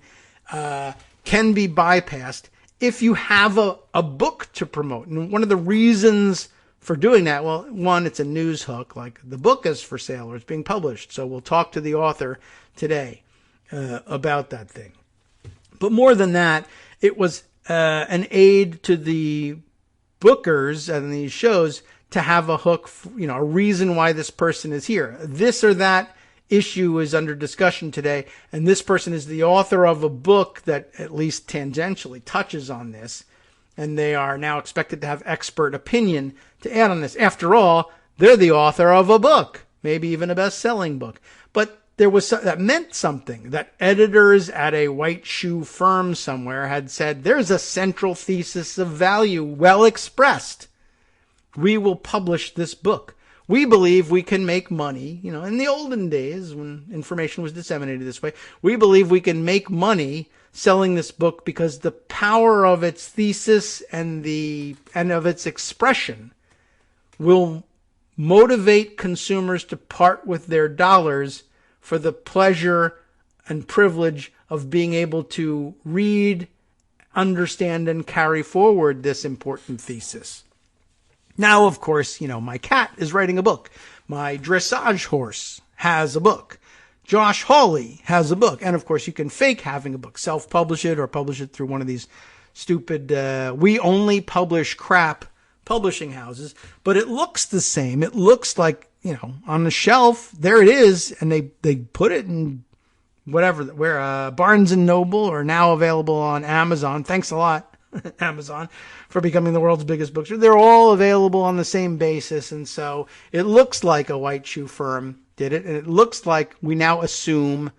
can be bypassed if you have a book to promote. And one of the reasons for doing that, well, one, it's a news hook, like the book is for sale or it's being published. So we'll talk to the author today about that thing. But more than that, it was an aid to the bookers and these shows to have a hook, a reason why this person is here. This or that issue is under discussion today, and this person is the author of a book that at least tangentially touches on this, and they are now expected to have expert opinion to add on this. After all, they're the author of a book, maybe even a best-selling book. But that meant something, that editors at a white shoe firm somewhere had said, there's a central thesis of value well expressed. We will publish this book. We believe we can make money, in the olden days when information was disseminated this way, we believe we can make money selling this book because the power of its thesis and of its expression will motivate consumers to part with their dollars for the pleasure and privilege of being able to read, understand, and carry forward this important thesis. Now, of course, my cat is writing a book. My dressage horse has a book. Josh Hawley has a book. And, of course, you can fake having a book, self-publish it or publish it through one of these stupid, we only publish crap publishing houses. But it looks the same. It looks like on the shelf. There it is. And they put it in where Barnes and Noble, are now available on Amazon. Thanks a lot, Amazon, for becoming the world's biggest bookstore. They're all available on the same basis. And so it looks like a white shoe firm did it. And it looks like we now assume,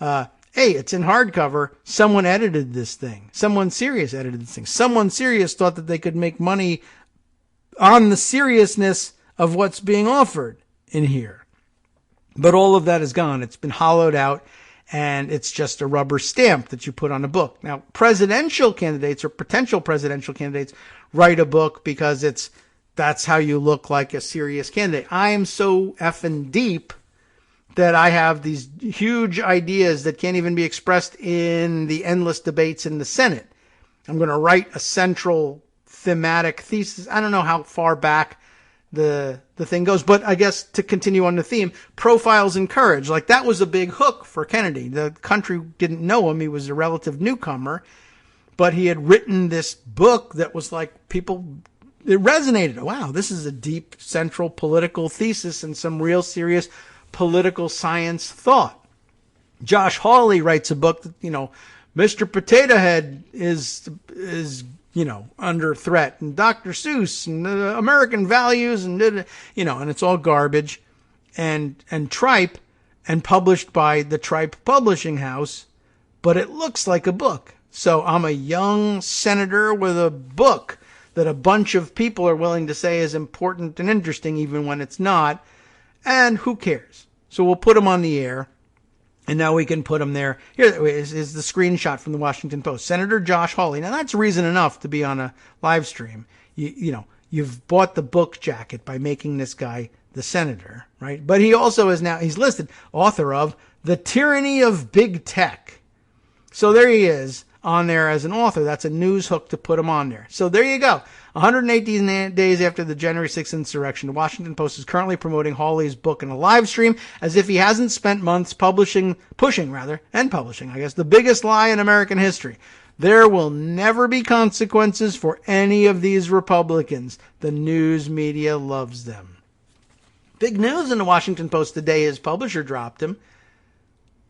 hey, it's in hardcover. Someone edited this thing. Someone serious edited this thing. Someone serious thought that they could make money on the seriousness of what's being offered in here. But all of that is gone. It's been hollowed out. And it's just a rubber stamp that you put on a book. Now, presidential candidates or potential presidential candidates write a book because that's how you look like a serious candidate. I am so effing deep that I have these huge ideas that can't even be expressed in the endless debates in the Senate. I'm going to write a central thematic thesis. I don't know how far back the thing goes, but I guess to continue on the theme, profiles in courage. Like, that was a big hook for Kennedy. The country didn't know him. He was a relative newcomer, but he had written this book that was like, it resonated. Wow, this is a deep central political thesis and some real serious political science thought. Josh Hawley writes a book that, Mr. Potato Head is under threat, and Dr. Seuss and American values and it's all garbage and tripe, and published by the Tripe Publishing House, but it looks like a book. So I'm a young senator with a book that a bunch of people are willing to say is important and interesting, even when it's not. And who cares? So we'll put them on the air. And now we can put them there. Here is the screenshot from the Washington Post. Senator Josh Hawley. Now, that's reason enough to be on a live stream. You've bought the book jacket by making this guy the senator, right? But he also he's listed author of The Tyranny of Big Tech. So there he is on there as an author. That's a news hook to put him on there. So there you go. 118 days after the January 6th insurrection, the Washington Post is currently promoting Hawley's book in a live stream as if he hasn't spent months pushing, I guess, the biggest lie in American history. There will never be consequences for any of these Republicans. The news media loves them. Big news in the Washington Post today, his publisher dropped him.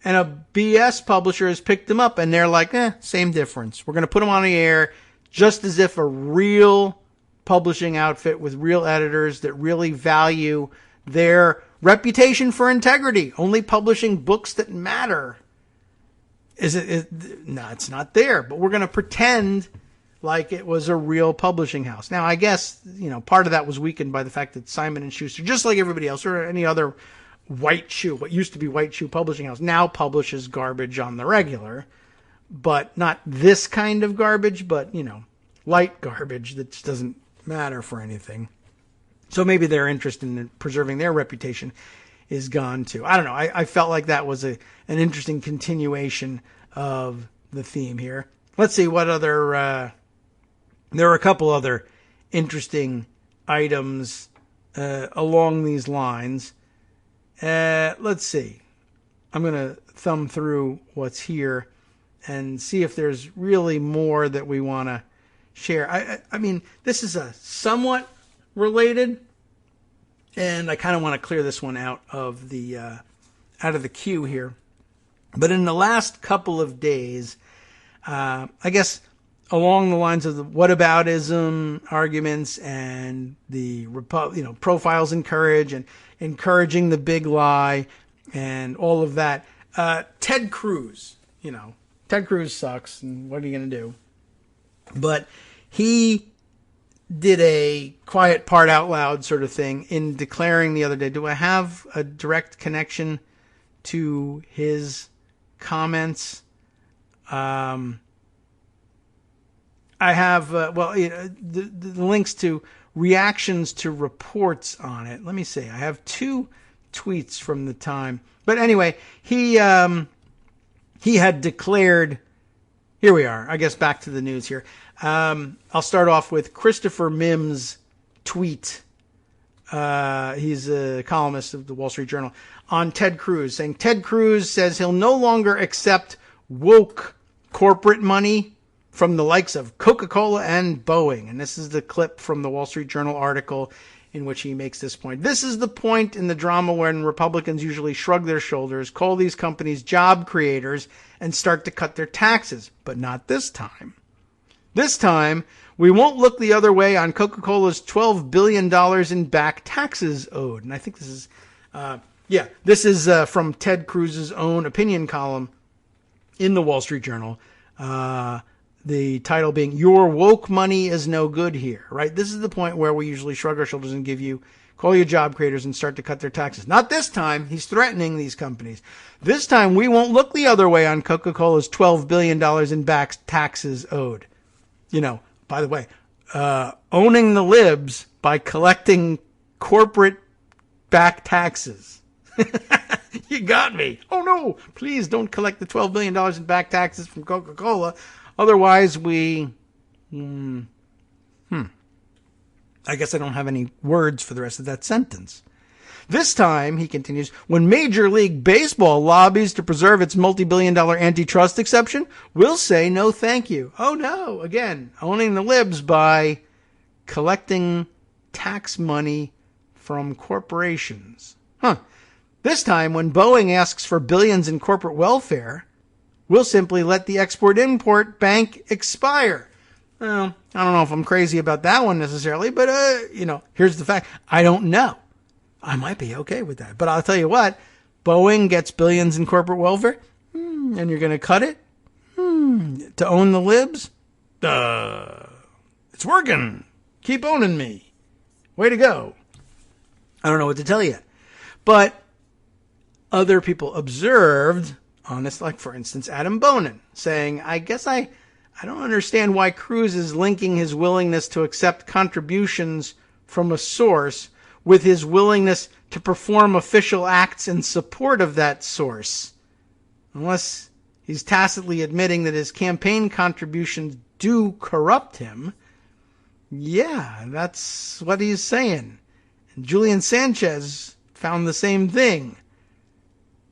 And a BS publisher has picked him up, and they're like, same difference. We're going to put him on the air just as if a real publishing outfit with real editors that really value their reputation for integrity, only publishing books that matter. No, it's not there, but we're going to pretend like it was a real publishing house. Now, I guess, part of that was weakened by the fact that Simon & Schuster, just like everybody else or any other what used to be White Shoe Publishing House, now publishes garbage on the regular, but not this kind of garbage, but, light garbage that just doesn't matter for anything. So maybe their interest in preserving their reputation is gone too. I don't know. I felt like that was an interesting continuation of the theme here. Let's see what other, there are a couple other interesting items along these lines. Let's see. I'm going to thumb through what's here and see if there's really more that we want to share. I mean, this is a somewhat related, and I kind of want to clear this one out of the queue here. But in the last couple of days, I guess along the lines of the whataboutism arguments and the profiles in courage and encouraging the big lie and all of that, Ted Cruz, Ted Cruz sucks, and what are you going to do? But he did a quiet part out loud sort of thing in declaring the other day. Do I have a direct connection to his comments? I have, the links to reactions to reports on it. Let me see. I have 2 tweets from the time. But anyway, he had declared, here we are, I guess back to the news here. I'll start off with Christopher Mims' tweet. He's a columnist of the Wall Street Journal on Ted Cruz, saying Ted Cruz says he'll no longer accept woke corporate money from the likes of Coca-Cola and Boeing. And this is the clip from the Wall Street Journal article in which he makes this point. This is the point in the drama when Republicans usually shrug their shoulders, call these companies job creators, and start to cut their taxes. But not this time. This time, we won't look the other way on Coca-Cola's $12 billion in back taxes owed. And I think this is, this is from Ted Cruz's own opinion column in the Wall Street Journal. The title being, "Your woke money is no good here," right? This is the point where we usually shrug our shoulders and call you job creators and start to cut their taxes. Not this time. He's threatening these companies. This time, we won't look the other way on Coca-Cola's $12 billion in back taxes owed. By the way, owning the libs by collecting corporate back taxes. You got me. Oh no, please don't collect the $12 billion in back taxes from Coca-Cola. Otherwise, I guess I don't have any words for the rest of that sentence. This time, he continues, when Major League Baseball lobbies to preserve its multi-billion-dollar antitrust exception, we'll say no thank you. Oh no, again, owning the libs by collecting tax money from corporations. This time, when Boeing asks for billions in corporate welfare, we'll simply let the export-import bank expire. Well, I don't know if I'm crazy about that one necessarily, but, here's the fact. I don't know. I might be okay with that. But I'll tell you what, Boeing gets billions in corporate welfare, and you're going to cut it to own the libs? It's working. Keep owning me. Way to go. I don't know what to tell you. But other people observed, like for instance, Adam Bonin, saying, I guess I don't understand why Cruz is linking his willingness to accept contributions from a source with his willingness to perform official acts in support of that source. Unless he's tacitly admitting that his campaign contributions do corrupt him. Yeah, that's what he's saying. And Julian Sanchez found the same thing.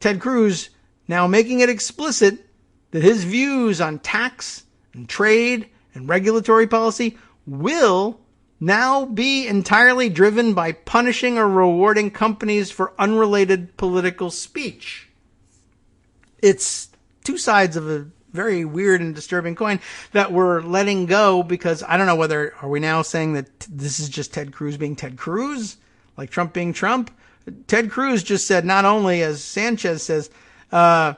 Ted Cruz now making it explicit that his views on tax and trade and regulatory policy will now be entirely driven by punishing or rewarding companies for unrelated political speech. It's two sides of a very weird and disturbing coin that we're letting go because I don't know whether, are we now saying that this is just Ted Cruz being Ted Cruz? Like Trump being Trump? Ted Cruz just said, not only, as Sanchez says, my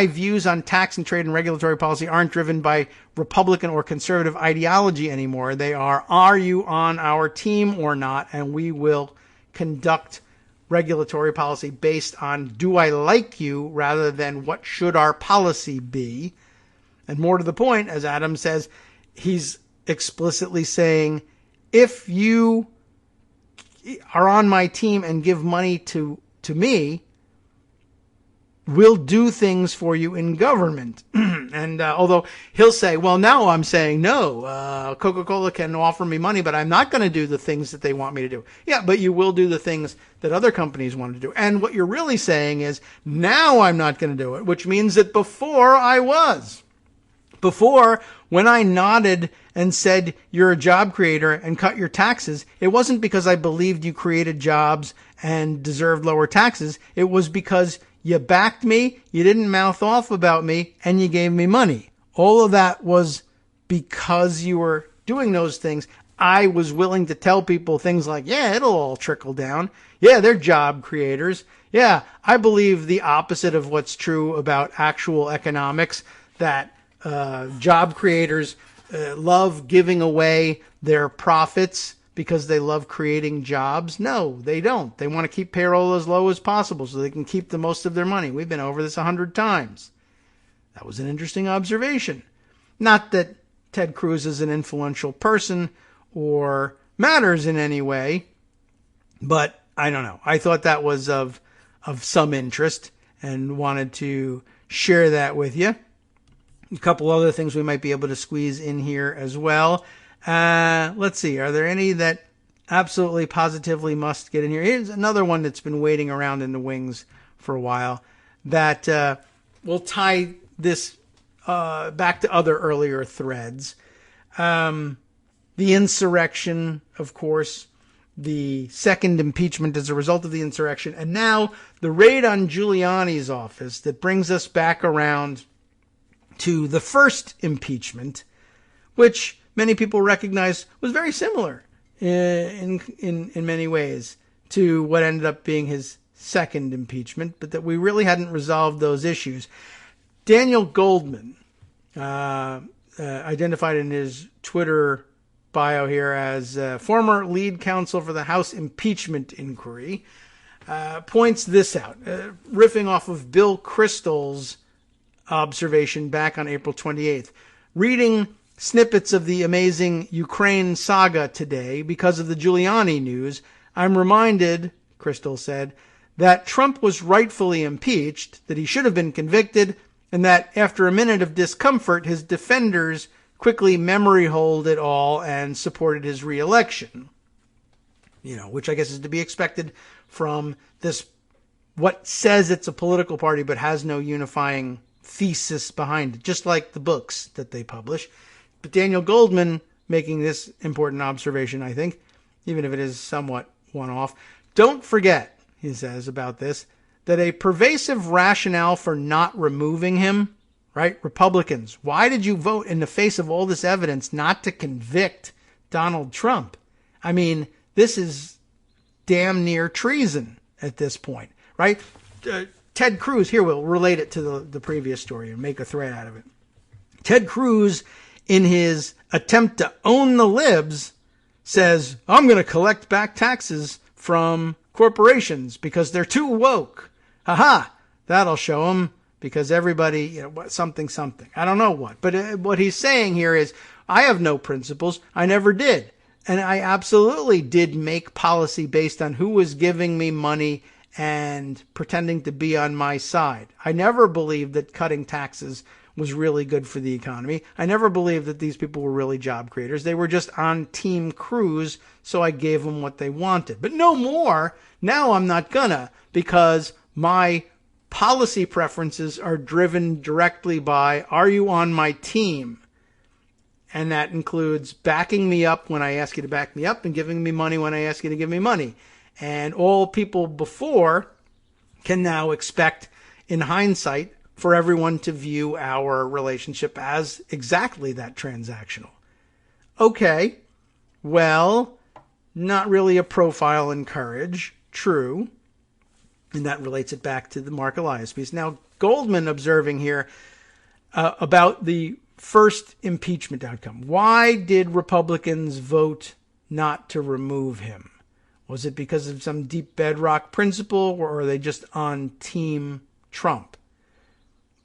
views on tax and trade and regulatory policy aren't driven by Republican or conservative ideology anymore. They are you on our team or not? And we will conduct regulatory policy based on, do I like you, rather than what should our policy be? And more to the point, as Adam says, he's explicitly saying, if you are on my team and give money to me, we'll do things for you in government. And although he'll say, well, now I'm saying no, Coca-Cola can offer me money, but I'm not going to do the things that they want me to do. Yeah, but you will do the things that other companies want to do. And what you're really saying is, now I'm not going to do it, which means that before I was. Before, when I nodded and said, you're a job creator and cut your taxes, it wasn't because I believed you created jobs and deserved lower taxes. It was because you backed me, you didn't mouth off about me, and you gave me money. All of that was because you were doing those things. I was willing to tell people things like, yeah, it'll all trickle down. Yeah, they're job creators. Yeah, I believe the opposite of what's true about actual economics, that job creators love giving away their profits because they love creating jobs. No, they don't. They want to keep payroll as low as possible so they can keep the most of their money. We've been over this 100 times. That was an interesting observation. Not that Ted Cruz is an influential person or matters in any way, but I don't know. I thought that was of some interest and wanted to share that with you. A couple other things we might be able to squeeze in here as well. Let's see. Are there any that absolutely positively must get in here? Here's another one that's been waiting around in the wings for a while that will tie this back to other earlier threads. the insurrection, of course, the second impeachment as a result of the insurrection, and now the raid on Giuliani's office that brings us back around to the first impeachment, which many people recognize was very similar in many ways to what ended up being his second impeachment, but that we really hadn't resolved those issues. Daniel Goldman, identified in his Twitter bio here as former lead counsel for the House impeachment inquiry, points this out, riffing off of Bill Kristol's observation back on April 28th. Reading snippets of the amazing Ukraine saga today because of the Giuliani news, I'm reminded, Kristol said, that Trump was rightfully impeached, that he should have been convicted, and that after a minute of discomfort, his defenders quickly memory-holed it all and supported his re-election. Which I guess is to be expected from this, what says it's a political party but has no unifying thesis behind it, just like the books that they publish. But Daniel Goldman making this important observation, I think, even if it is somewhat one-off. Don't forget, he says about this, that a pervasive rationale for not removing him, right? Republicans, why did you vote in the face of all this evidence not to convict Donald Trump? I mean, this is damn near treason at this point, right? Ted Cruz, here we'll relate it to the previous story and make a thread out of it. Ted Cruz, in his attempt to own the libs, says, I'm going to collect back taxes from corporations because they're too woke. Ha! That'll show them. Because everybody, something. I don't know what. But what he's saying here is, I have no principles. I never did. And I absolutely did make policy based on who was giving me money and pretending to be on my side. I never believed that cutting taxes was really good for the economy. I never believed that these people were really job creators. They were just on Team Cruz, so I gave them what they wanted. But no more. Now I'm not gonna, because my policy preferences are driven directly by, are you on my team? And that includes backing me up when I ask you to back me up and giving me money when I ask you to give me money. And all people before can now expect, in hindsight, for everyone to view our relationship as exactly that transactional. Okay, well, not really a profile in courage, true. And that relates it back to the Mark Elias piece. Now, Goldman observing here about the first impeachment outcome. Why did Republicans vote not to remove him? Was it because of some deep bedrock principle, or are they just on Team Trump?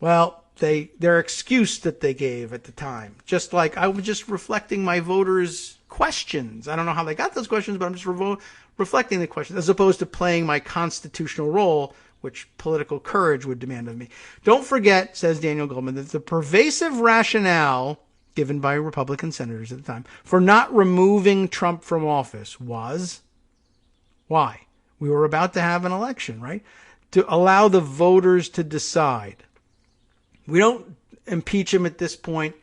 Well, their excuse that they gave at the time, just like I was just reflecting my voters' questions. I don't know how they got those questions, but I'm just reflecting the questions, as opposed to playing my constitutional role, which political courage would demand of me. Don't forget, says Daniel Goldman, that the pervasive rationale given by Republican senators at the time for not removing Trump from office was, why? We were about to have an election, right? To allow the voters to decide. We don't impeach him at this point,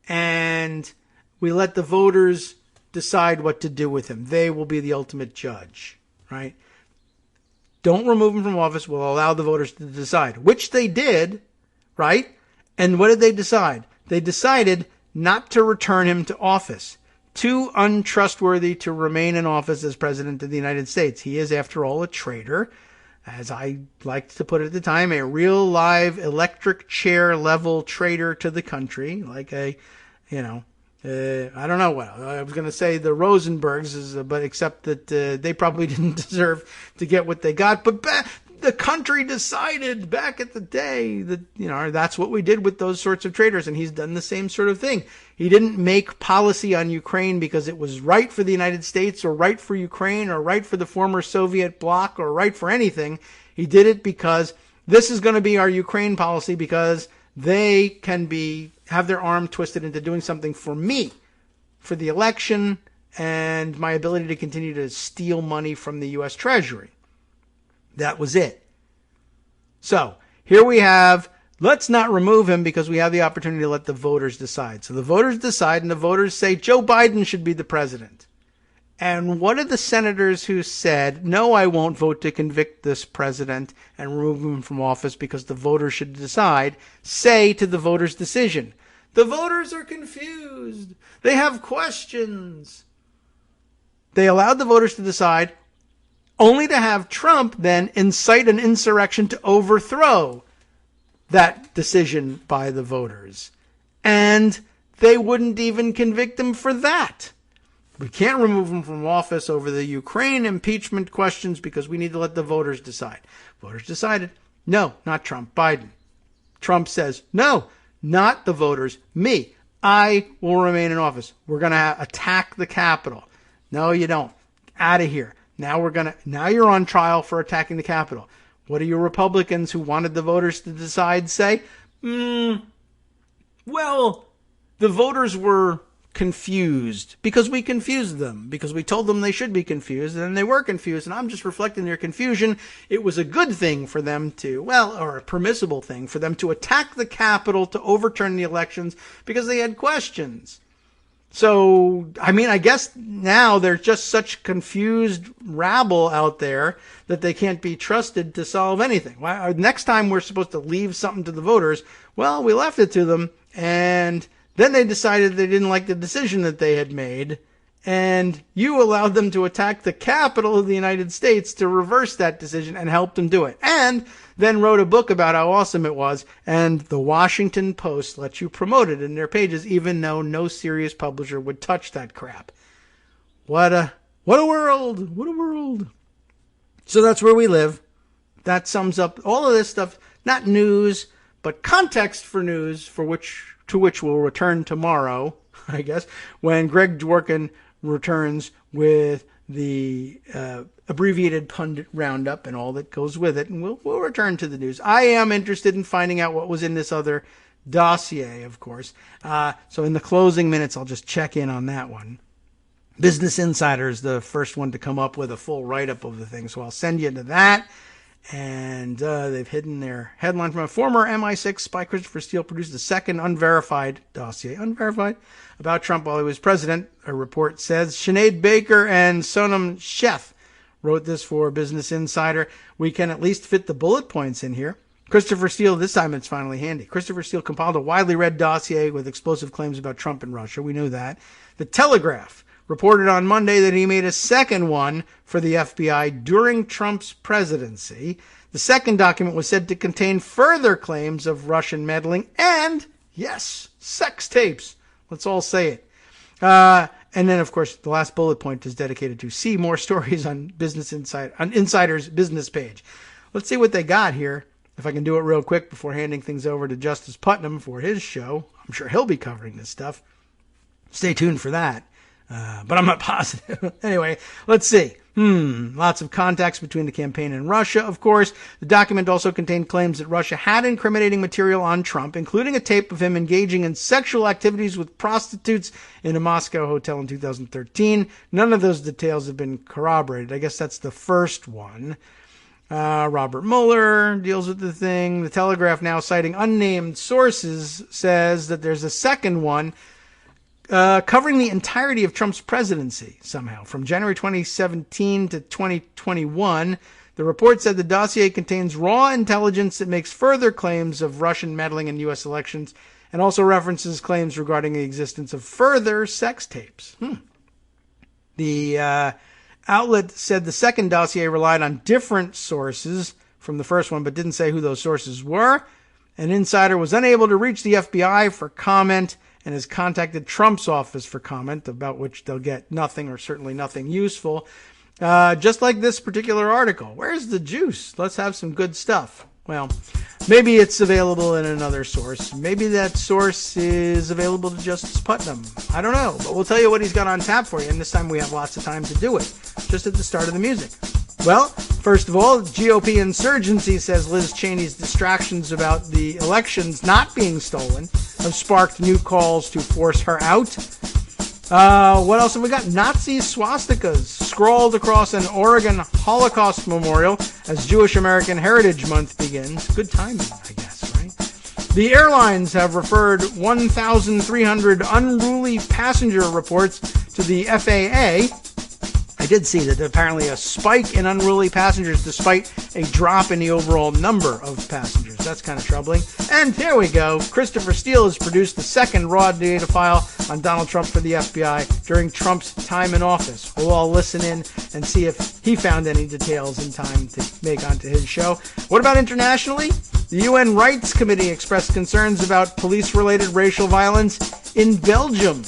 and we let the voters decide what to do with him. They will be the ultimate judge, right? Don't remove him from office. We'll allow the voters to decide, which they did, right? And what did they decide? They decided not to return him to office. Too untrustworthy to remain in office as president of the United States. He is, after all, a traitor. As I liked to put it at the time, a real live electric chair level traitor to the country. Like a, I don't know what. I was going to say the Rosenbergs, but except that they probably didn't deserve to get what they got. But the country decided back at the day that, that's what we did with those sorts of traitors. And he's done the same sort of thing. He didn't make policy on Ukraine because it was right for the United States or right for Ukraine or right for the former Soviet bloc or right for anything. He did it because this is going to be our Ukraine policy, because they can have their arm twisted into doing something for me, for the election, and my ability to continue to steal money from the U.S. Treasury. That was it. So here we have let's not remove him because we have the opportunity to let the voters decide. So the voters decide, and the voters say Joe Biden should be the president. And what did the senators who said, no, I won't vote to convict this president and remove him from office because the voters should decide, say to the voters' decision? The voters are confused. They have questions. They allowed the voters to decide, only to have Trump then incite an insurrection to overthrow that decision by the voters. And they wouldn't even convict him for that. We can't remove him from office over the Ukraine impeachment questions because we need to let the voters decide. Voters decided, no, not Trump, Biden. Trump says, no, not the voters, me. I will remain in office. We're going to attack the Capitol. No, you don't. Out of here. Now you're on trial for attacking the Capitol. What do you Republicans who wanted the voters to decide say? Well, the voters were confused because we confused them, because we told them they should be confused, and they were confused, and I'm just reflecting their confusion. It was a good thing for them to, or a permissible thing for them to attack the Capitol to overturn the elections because they had questions. So, I guess now there's just such confused rabble out there that they can't be trusted to solve anything. Next time we're supposed to leave something to the voters, well, we left it to them, and then they decided they didn't like the decision that they had made, and you allowed them to attack the Capitol of the United States to reverse that decision and help them do it. And then wrote a book about how awesome it was, and the Washington Post let you promote it in their pages, even though no serious publisher would touch that crap. What a world! What a world! So that's where we live. That sums up all of this stuff. Not news, but context for news, to which we'll return tomorrow, I guess, when Greg Dworkin returns with the abbreviated pundit roundup and all that goes with it, and we'll return to the news. I am interested in finding out what was in this other dossier, of course. So in the closing minutes, I'll just check in on that one. Business Insider is the first one to come up with a full write-up of the thing, so I'll send you to that. And they've hidden their headline from a former MI6 spy. Christopher Steele produced the second unverified dossier, about Trump while he was president. A report says Sinead Baker and Sonam Sheth wrote this for Business Insider. We can at least fit the bullet points in here. Christopher Steele, this time it's finally handy. Christopher Steele compiled a widely read dossier with explosive claims about Trump and Russia. We knew that. The Telegraph reported on Monday that he made a second one for the FBI during Trump's presidency. The second document was said to contain further claims of Russian meddling and, yes, sex tapes. Let's all say it. And then, of course, the last bullet point is dedicated to see more stories on Insider's business page. Let's see what they got here. If I can do it real quick before handing things over to Justice Putnam for his show. I'm sure he'll be covering this stuff. Stay tuned for that. But I'm not positive. Anyway, let's see. Lots of contacts between the campaign and Russia, of course. The document also contained claims that Russia had incriminating material on Trump, including a tape of him engaging in sexual activities with prostitutes in a Moscow hotel in 2013. None of those details have been corroborated. I guess that's the first one. Robert Mueller deals with the thing. The Telegraph, now citing unnamed sources, says that there's a second one covering the entirety of Trump's presidency somehow, from January 2017 to 2021. The report said the dossier contains raw intelligence that makes further claims of Russian meddling in U.S. elections and also references claims regarding the existence of further sex tapes. The outlet said the second dossier relied on different sources from the first one, but didn't say who those sources were. An insider was unable to reach the FBI for comment and has contacted Trump's office for comment, about which they'll get nothing or certainly nothing useful. Just like this particular article. Where's the juice? Let's have some good stuff. Well, maybe it's available in another source. Maybe that source is available to Justice Putnam. I don't know, but we'll tell you what he's got on tap for you, and this time we have lots of time to do it, just at the start of the music. Well, first of all, GOP insurgency says Liz Cheney's distractions about the elections not being stolen have sparked new calls to force her out. What else have we got? Nazi swastikas scrawled across an Oregon Holocaust memorial as Jewish American Heritage Month begins. Good timing, I guess, right? The airlines have referred 1,300 unruly passenger reports to the FAA. I did see that apparently a spike in unruly passengers despite a drop in the overall number of passengers. That's kind of troubling. And here we go. Christopher Steele has produced the second raw data file on Donald Trump for the FBI during Trump's time in office. We'll all listen in and see if he found any details in time to make onto his show. What about internationally? The UN Rights Committee expressed concerns about police-related racial violence in Belgium.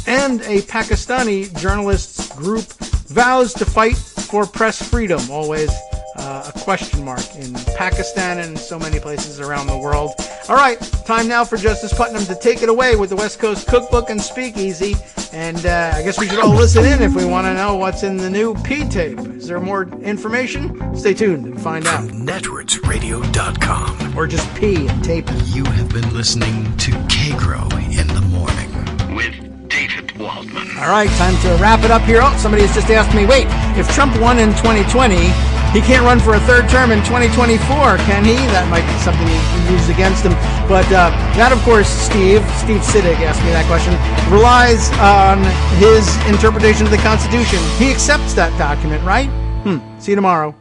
And a Pakistani journalists group vows to fight for press freedom. Always a question mark in Pakistan and so many places around the world. All right, time now for Justice Putnam to take it away with the West Coast Cookbook and Speakeasy. And I guess we should all listen in if we want to know what's in the new P-tape. Is there more information? Stay tuned and find out. Networksradio.com. Or just P and tape it. You have been listening to Kagro in the Morning with David Waldman. All right, time to wrap it up here. Oh, somebody has just asked me, wait, if Trump won in 2020, he can't run for a third term in 2024, can he? That might be something he used against him. But that, of course, Steve Siddick asked me that question, relies on his interpretation of the Constitution. He accepts that document, right? See you tomorrow.